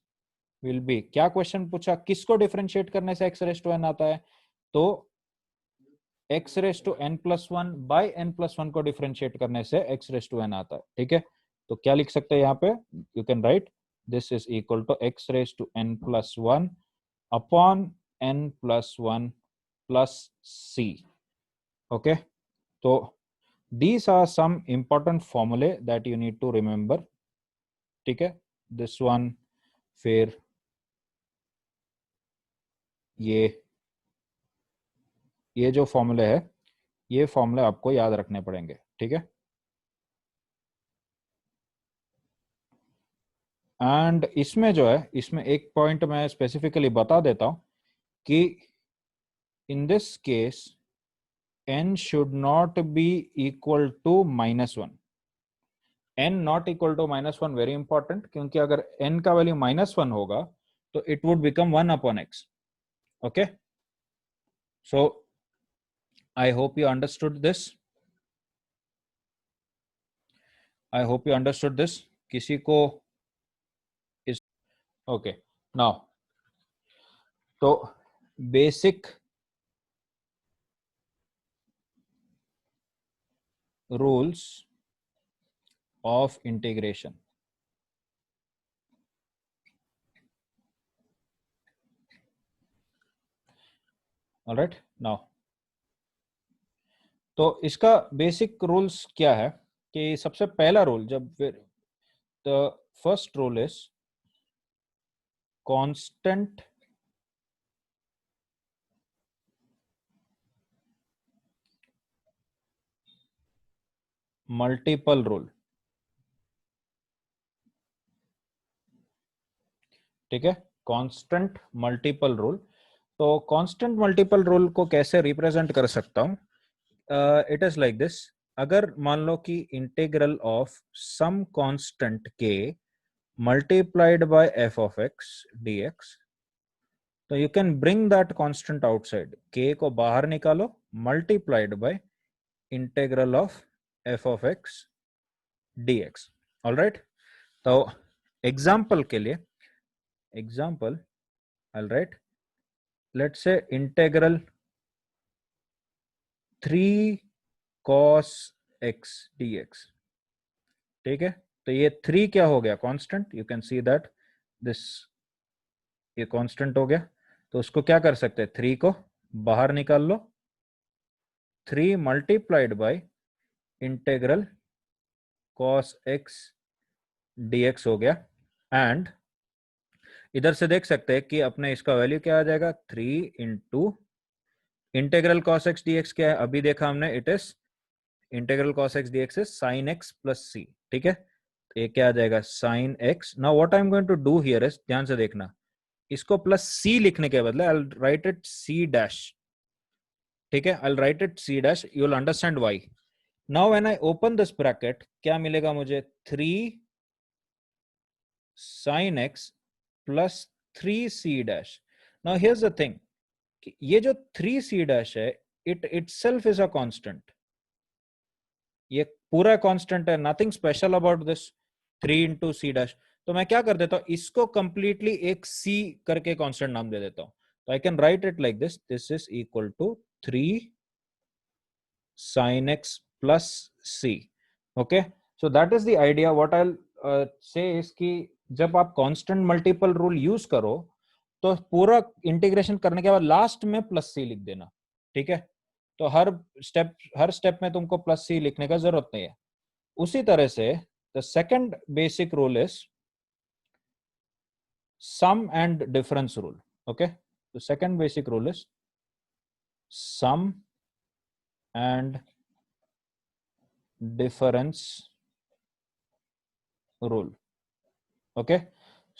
will be, क्या क्वेश्चन पूछा, किसको डिफरेंशिएट करने से x रेस टू n आता है? तो x raise to n plus one by n plus one को डिफरेंशिएट करने से x रेस टू n आता है, ठीक है। तो क्या लिख सकते हैं यहाँ पे? You can write this is equal to x raise to n plus one upon n plus one plus c, okay. तो these are some important formulae that you need to remember, ठीक है। this one, फिर ये जो फॉर्मूले है, ये फॉर्मूले आपको याद रखने पड़ेंगे, ठीक है। एंड इसमें जो है, इसमें एक पॉइंट मैं स्पेसिफिकली बता देता हूं कि in this case n should not be equal to minus one. n not equal to minus one very important, क्योंकि अगर n का वैल्यू माइनस वन होगा तो it would become one upon x, okay. So I hope you understood this, I hope you understood this. किसी को इस, okay, now तो basic rules of integration, all right. Now तो इसका बेसिक रूल्स क्या है कि सबसे पहला रूल, जब फिर the first rule is constant multiple rule, ठीक है, कांस्टेंट मल्टीपल रूल। तो कांस्टेंट मल्टीपल रूल को कैसे रिप्रेजेंट कर सकता हूं? इट इज लाइक दिस, अगर मान लो कि इंटीग्रल ऑफ सम कांस्टेंट के multiplied by F of x dx, तो you can bring that constant outside, के को बाहर निकालो, multiplied by integral of F of x dx, alright. तो एग्जाम्पल के लिए, example I right, let's say integral 3 cos x dx, ठीक है। तो ये 3 क्या हो गया, constant, you can see that this, ये कांस्टेंट हो गया। तो उसको क्या कर सकते हैं, 3 को बाहर निकाल लो, 3 multiplied by integral cos x dx हो गया। एंड इधर से देख सकते हैं कि अपने इसका वैल्यू क्या आ जाएगा, 3 into integral cos x dx क्या है, अभी देखा हमने, it is integral cos x dx is sin x plus c, ठीक है। तो ये क्या आ जाएगा, sin x। Now what I am going to do here is, ध्यान से देखना, इसको प्लस c लिखने के बदले I will write it c dash, ठीक है, I will write it c dash, you will understand why. Now when I open this bracket क्या मिलेगा मुझे, 3 sin x plus 3c dash. Now here's the thing, ये जो 3c dash है, it itself is a constant, ये पूरा constant है, nothing special about this 3 into c dash. तो मैं क्या कर देता हूं, इसको कंप्लीटली एक सी करके कांस्टेंट नाम दे देता हूं। तो I can write it like this, this is equal to 3 sin x plus c, okay. So that is the idea. What I say is कि जब आप कांस्टेंट मल्टीपल रूल यूज करो तो पूरा इंटीग्रेशन करने के बाद लास्ट में प्लस सी लिख देना, ठीक है। तो हर स्टेप में तुमको प्लस सी लिखने का जरूरत नहीं है। उसी तरह से the second basic rule is sum and difference rule, okay. The second basic rule is sum and difference rule, okay.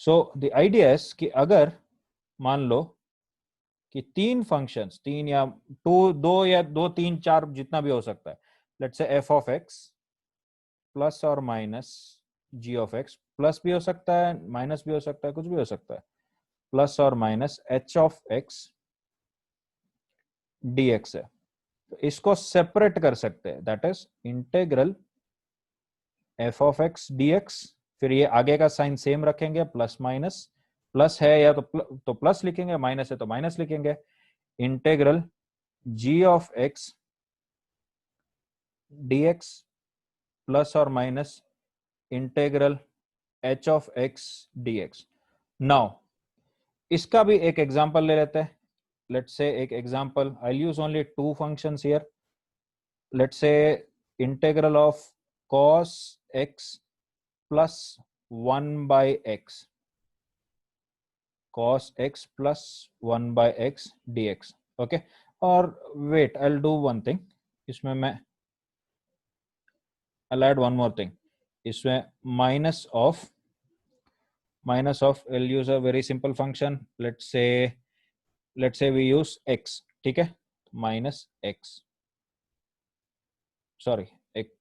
So the idea is कि अगर मान लो कि 3 फंक्शंस, 3 या 2 या 2 3 4 जितना भी हो सकता है, let's say f of x plus और minus g of x, plus भी हो सकता है, माइनस भी हो सकता है, कुछ भी हो सकता है, प्लस और minus h of x dx है। तो इसको सेपरेट कर सकते हैं, that is integral f of x dx। फिर ये आगे का साइन सेम रखेंगे, प्लस माइनस, प्लस है या तो प्लस लिखेंगे, माइनस है तो माइनस लिखेंगे, integral g of x dx plus और minus integral h of x dx। Now इसका भी एक एग्जांपल ले लेते हैं, लेट्स से एक example, I use only 2 functions here. Let's say integral of cos x plus 1 by x, cos x plus 1 by x dx, okay. और wait, I will do one thing, इसमें मैं I'll add one more thing, इसमें minus of I'll use a very simple function, let's say we use x, ठीक है, minus x, sorry एक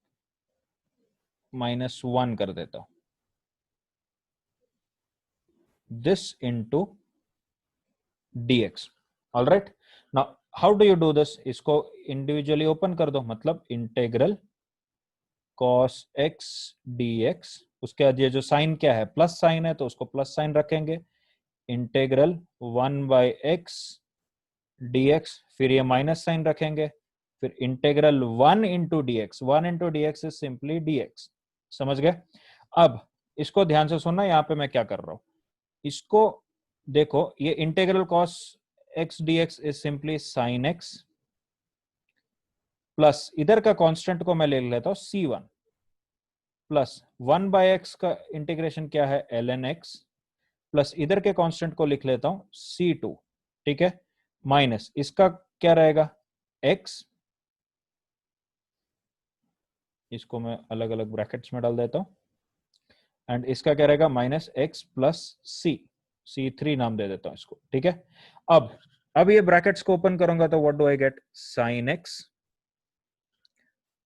-1 कर देता हूं, this into dx, all right. Now how do you do this, इसको individually open कर दो, मतलब इंटेग्रल cos x dx, उसके बाद ये जो साइन क्या है, प्लस साइन है, तो उसको प्लस साइन रखेंगे, इंटेग्रल 1 बाय x dx, फिर ये माइनस साइन रखेंगे, फिर integral 1 into dx, 1 into dx is simply dx, समझ गए। अब इसको ध्यान से सुनना, यहाँ पे मैं क्या कर रहा हूं, इसको देखो, ये integral cos x dx is simply sin x, plus इधर का कांस्टेंट को मैं ले लेता हूं c1, प्लस 1 बाय x का इंटीग्रेशन क्या है, ln x, प्लस इधर के कांस्टेंट को लिख लेता हूं c2, ठीक है, माइनस इसका क्या रहेगा, x, इसको मैं अलग अलग ब्रैकेट्स में डाल देता हूं, एंड इसका क्या रहेगा, माइनस x प्लस c3 नाम दे देता हूं इसको, ठीक है। अब ये ब्रैकेट्स को ओपन करूंगा तो what do I get, sin x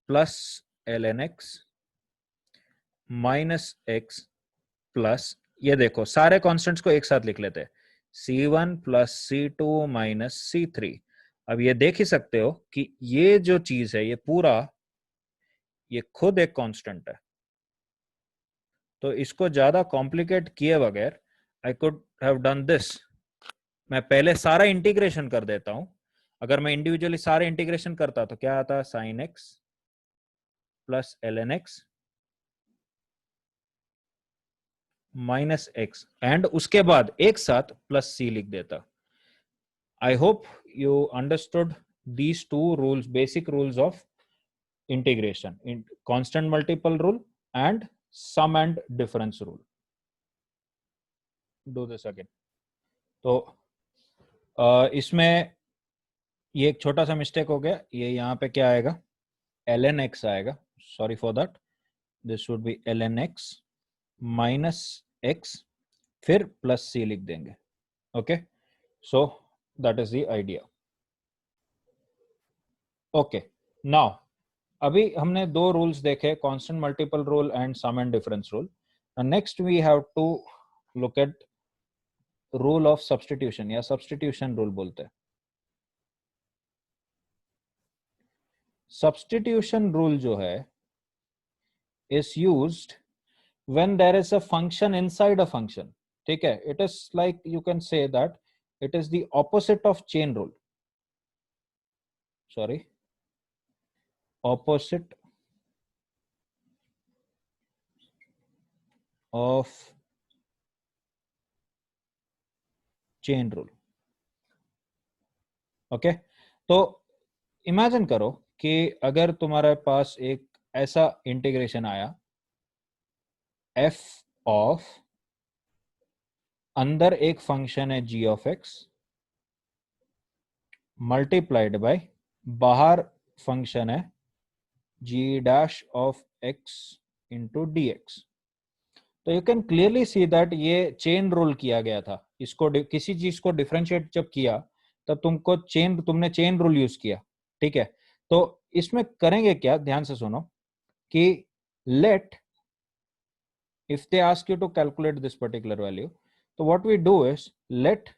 plus ln x minus x plus, ये देखो सारे कांस्टेंट्स को एक साथ लिख लेते हैं, c1 plus c2 minus c3। अब ये देख ही सकते हो कि ये जो चीज है, ये पूरा, ये खुद एक कांस्टेंट है। तो इसको ज्यादा कॉम्प्लिकेट किए बगैर I could have done this, मैं पहले सारा इंटीग्रेशन कर देता हूं, अगर मैं इंडिविजुअली सारे इंटीग्रेशन करता तो क्या आता, sine x plus ln x minus x, and उसके बाद एक साथ प्लस सी लिख देता. I hope you understood these two rules, basic rules of integration, in constant multiple rule and sum and difference rule. Do this again. तो इसमें ये एक छोटा सा मिस्टेक हो गया, ये यहाँ पे क्या आएगा, ln x आएगा, sorry for that, this should be ln x minus x, फिर प्लस c लिख देंगे. Okay, so that is the idea. Okay, now अभी हमने दो रूल्स देखे, constant multiple rule and sum and difference rule. Next we have to look at rule of substitution, या substitution rule बोलते हैं. सब्स्टिट्यूशन रूल जो है is used when there is a function inside a function. ठीक है, it is like you can say that it is the opposite of chain rule. Sorry, opposite of chain rule. Okay, तो imagine करो कि अगर तुम्हारे पास एक ऐसा integration आया, f ऑफ, अंदर एक फंक्शन है g of x multiplied by, बाहर फंक्शन है g dash of x into d x. तो you can clearly see that ये चेन रूल किया गया था. इसको किसी चीज को डिफरेंशिएट जब किया तब तुमने चेन रूल यूज किया. ठीक है, तो इसमें करेंगे क्या, ध्यान से सुनो कि let, if they ask you to calculate this particular value, तो what we do is let,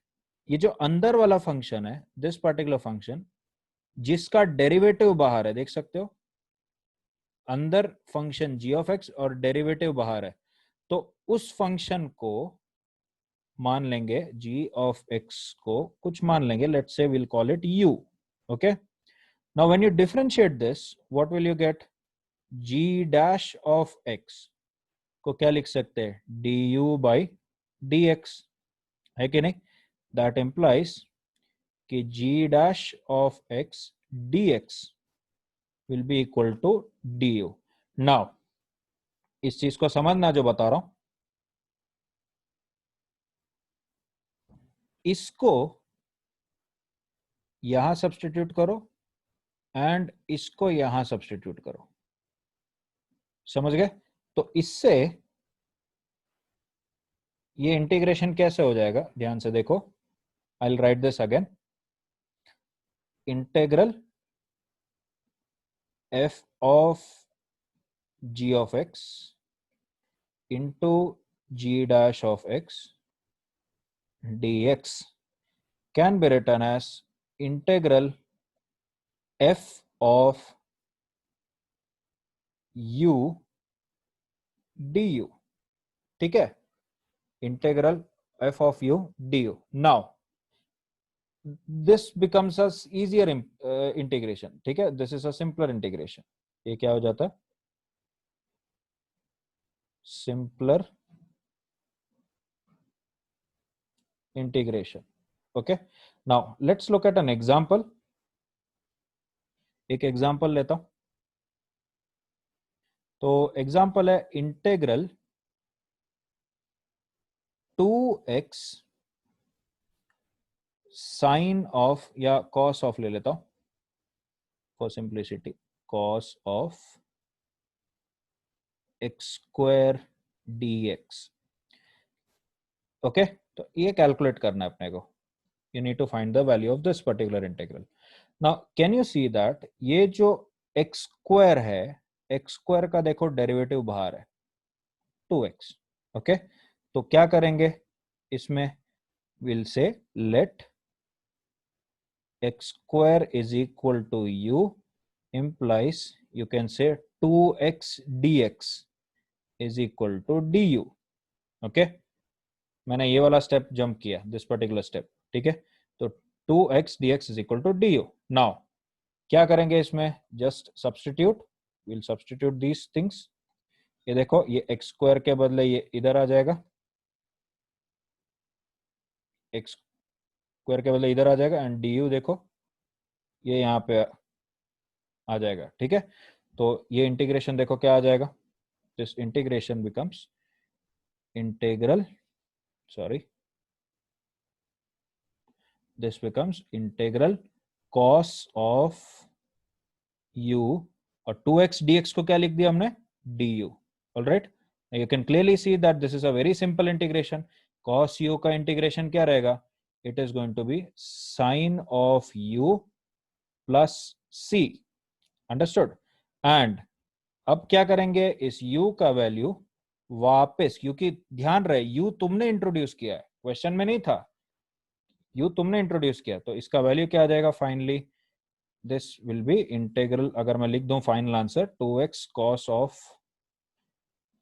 ये जो अंदर वाला फंक्शन है, दिस पर्टिकुलर फंक्शन जिसका डेरिवेटिव बाहर है, देख सकते हो अंदर फंक्शन g ऑफ x और डेरिवेटिव बाहर है, तो उस फंक्शन को मान लेंगे, g ऑफ x को कुछ मान लेंगे, let's say will call it u. Okay, now when you differentiate this, what will you get, g dash of x को क्या लिख सकते हैं, du बाई dx, है कि नहीं. दैट इंप्लाइज कि g dash of x dx will be equal to du. Now इस चीज को समझना जो बता रहा हूं, इसको यहां सब्स्टिट्यूट करो एंड इसको यहां सब्स्टिट्यूट करो, समझ गए. तो इससे ये इंटीग्रेशन कैसे हो जाएगा, ध्यान से देखो, आई will right this again, integral f of g of x into g dash of x dx can be written as integral f of u du. ठीक है, integral f of u du. Now this becomes a easier integration. ठीक है, this is a simpler integration. ये क्या हो जाता है, simpler integration. Okay, now let's look at an example. एक एग्जाम्पल लेता हूं. तो एग्जाम्पल है इंटेग्रल 2x साइन ऑफ, या कॉस ऑफ ले लेता हूं for simplicity, cos of x square dx. Okay, तो ये कैलकुलेट करना है अपने को. You need to find the value of this particular integral. Now, can you see that ये जो x square है, x square का देखो डेरिवेटिव बाहर है 2x. ओके, तो क्या करेंगे इसमें, we'll say let x square is equal to u implies you can say 2x dx is equal to du. Okay, मैंने ये वाला स्टेप जंप किया, दिस पर्टिकुलर स्टेप. ठीक है, तो 2x dx is equal to du. Now क्या करेंगे इसमें, just substitute, will substitute these things. ये देखो, ये एक्स स्क्वायर के बदले ये इधर आ जाएगा, एक्स स्क्वायर के बदले इधर आ जाएगा, एंड du देखो ये यहाँ पे आ जाएगा. ठीक है, तो ये इंटीग्रेशन देखो क्या आ जाएगा, this integration becomes integral, sorry, this becomes integral cos of u, और 2x dx को क्या लिख दिया हमने, du. All right, you can clearly see that this is a very simple integration. cos u का integration क्या रहेगा, it is going to be sin of u plus c. Understood? And अब क्या करेंगे, इस u का वैल्यू वापस, क्योंकि ध्यान रहे u तुमने इंट्रोड्यूस किया है, क्वेश्चन में नहीं था, u तुमने इंट्रोड्यूस किया, तो इसका वैल्यू क्या आ जाएगा finally, this will be integral, अगर मैं लिख दूं final answer 2x cos of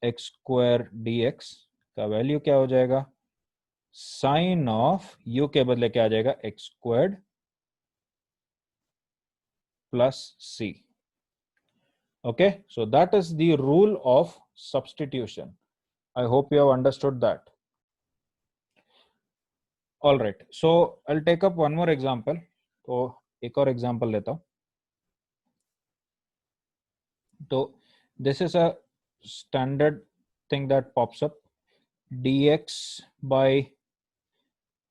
x square dx का वैल्यू क्या हो जाएगा, साइन ऑफ u के बदले क्या आ जाएगा, x squared plus c. Okay, so that is the rule of substitution. I hope you have understood that. All right, so I will take up one more example. तो एक और example लेता हूं. तो this is a standard thing that pops up, dx by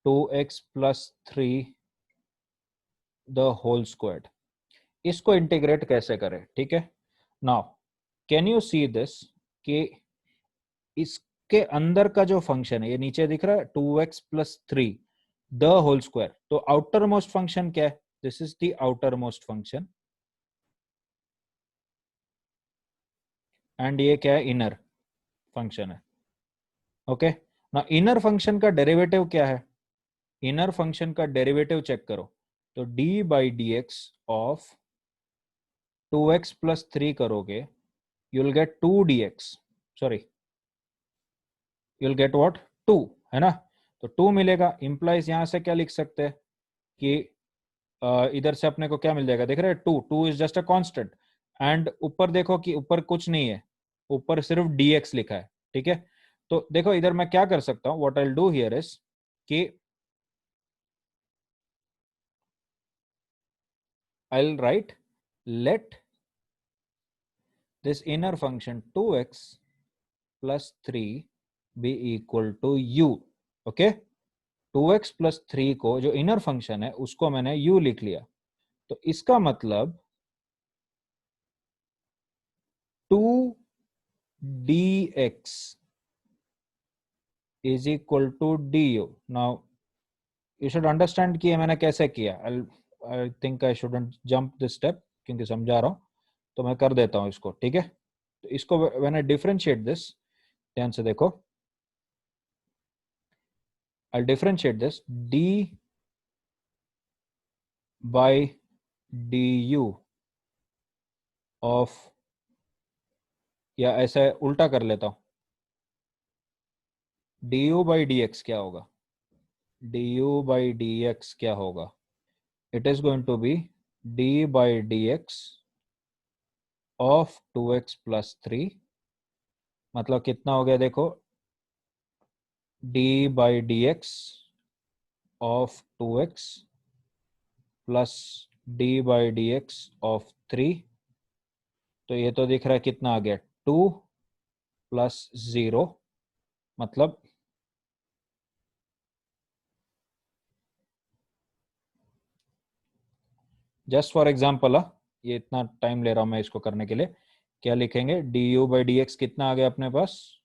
2x plus 3 the whole squared. इसको integrate कैसे करें, ठीक है. Now can you see this, कि इसके अंदर का जो फंक्शन है, ये नीचे दिख रहा है 2x plus 3 the whole square, तो आउटर मोस्ट फंक्शन क्या है, this is the outer most function, and ये क्या है, इनर फंक्शन है. ओके, ना इनर फंक्शन का डेरिवेटिव क्या है, इनर फंक्शन का डेरिवेटिव चेक करो, तो d by d x of 2x plus 3 करोगे, you will get 2dx, sorry you will get what, 2, है ना. तो 2 मिलेगा, इंप्लाइज यहां से क्या लिख सकते हैं कि इधर से अपने को क्या मिल जाएगा, देख रहे हैं 2, 2 is just a constant, and ऊपर देखो कि ऊपर कुछ नहीं है, ऊपर सिर्फ dx लिखा है. ठीक है, तो देखो इधर मैं क्या कर सकता हूं, what I will do here is कि I'll write let this inner function 2x plus 3 be equal to u. Okay, 2x plus 3 को जो इनर फंक्शन है उसको मैंने u लिख लिया, तो इसका मतलब 2dx is equal to du. Now you should understand कि ये मैंने कैसे किया. I think I shouldn't jump this step क्योंकि समझा रहा हूं, तो मैं कर देता हूं इसको. ठीक है, तो इसको when I differentiate this, ध्यान से देखो, I'll differentiate this d by du of, या ऐसे उल्टा कर लेता हूं, du by dx क्या होगा, du by dx क्या होगा, it is going to be d by dx of 2x plus 3, मतलब कितना हो गया देखो, d by dx of 2x plus d by dx of 3, तो ये तो दिख रहा है कितना आ गया, 2 plus 0, मतलब जस्ट फॉर एग्जाम्पल, ये इतना टाइम ले रहा हूं मैं इसको करने के लिए, क्या लिखेंगे, du by dx कितना आ गया अपने पास,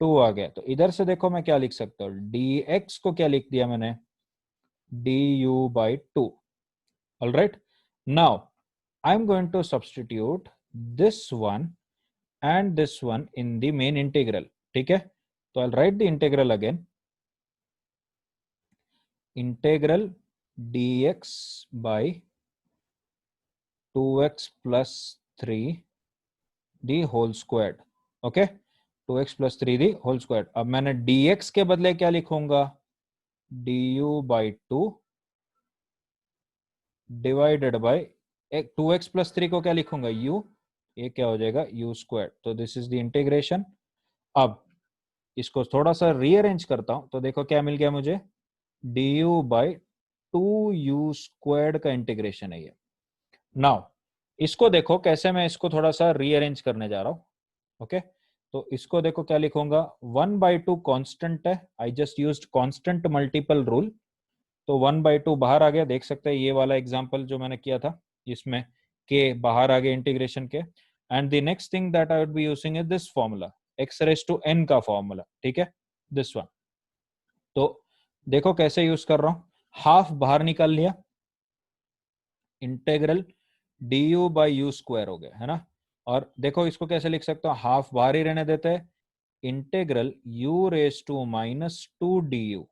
2 आ गया. तो इधर से देखो मैं क्या लिख सकता हूँ, dx को क्या लिख दिया मैंने, du by 2. All right, now I'm going to substitute this one and this one in the main integral. ठीक है, तो I'll write the integral again, integral dx by 2x plus 3 the whole squared. Okay, 2x plus 3 the whole squared. अब मैंने dx के बदले क्या लिखूंगा, du by 2 divided by 2x plus 3 को क्या लिखूंगा, u, ये क्या हो जाएगा u स्क्वायर। तो दिस इज द इंटीग्रेशन। अब इसको थोड़ा सा रीअरेंज करता हूं तो देखो क्या मिल गया मुझे, du बाई 2u स्क्वायर्ड का इंटीग्रेशन है ये। नाउ इसको देखो कैसे मैं इसको थोड़ा सा रीअरेंज करने जा रहा हूं। ओके, तो इसको देखो क्या लिखूंगा, 1/2 कांस्टेंट है, I just used constant multiple rule. तो 1/2 बाहर आ गया, देख सकते हैं ये वाला एग्जांपल जो मैंने किया था इसमें के बाहर आ गए इंटीग्रेशन के। And the next thing that I would be using is this formula, x raise to n का फॉर्मूला, ठीक है, दिस वन। तो देखो कैसे यूज कर रहा हूं, हाफ बाहर निकाल लिया, integral du by you square हो गया, है ना। और देखो इसको कैसे लिख सकता हूं, हाफ बाहर ही रहने देते हैं, integral u raise to -2 du।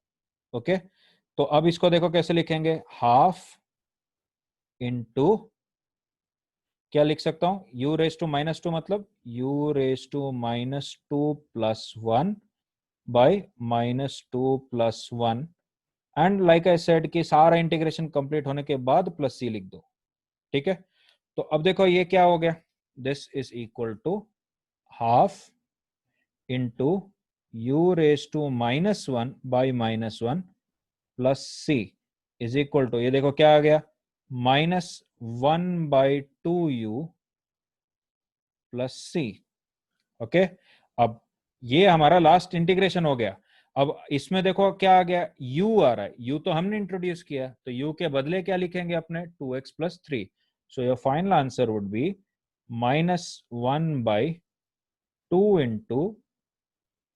Okay, तो अब इसको देखो कैसे लिखेंगे, हाफ इंटू क्या लिख सकता हूं, u रेज टू -2 मतलब u raise to -2 plus 1 by -2 plus 1। And like I said कि सारा इंटीग्रेशन कंप्लीट होने के बाद प्लस c लिख दो, ठीक है। तो अब देखो ये क्या हो गया, this is equal to half into u raise to -1 by -1 plus c is equal to, ये देखो क्या आ गया, -1/2u प्लस c। ओके, अब ये हमारा लास्ट इंटीग्रेशन हो गया। अब इसमें देखो क्या आ गया, u आ रहा है, u तो हमने इंट्रोड्यूस किया, तो u के बदले क्या लिखेंगे अपने, 2x plus 3। So your final answer would be -1/2 into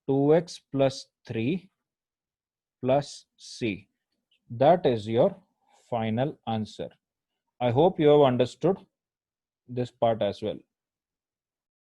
2x plus 3 plus C. That is your final answer. I hope you have understood this part as well.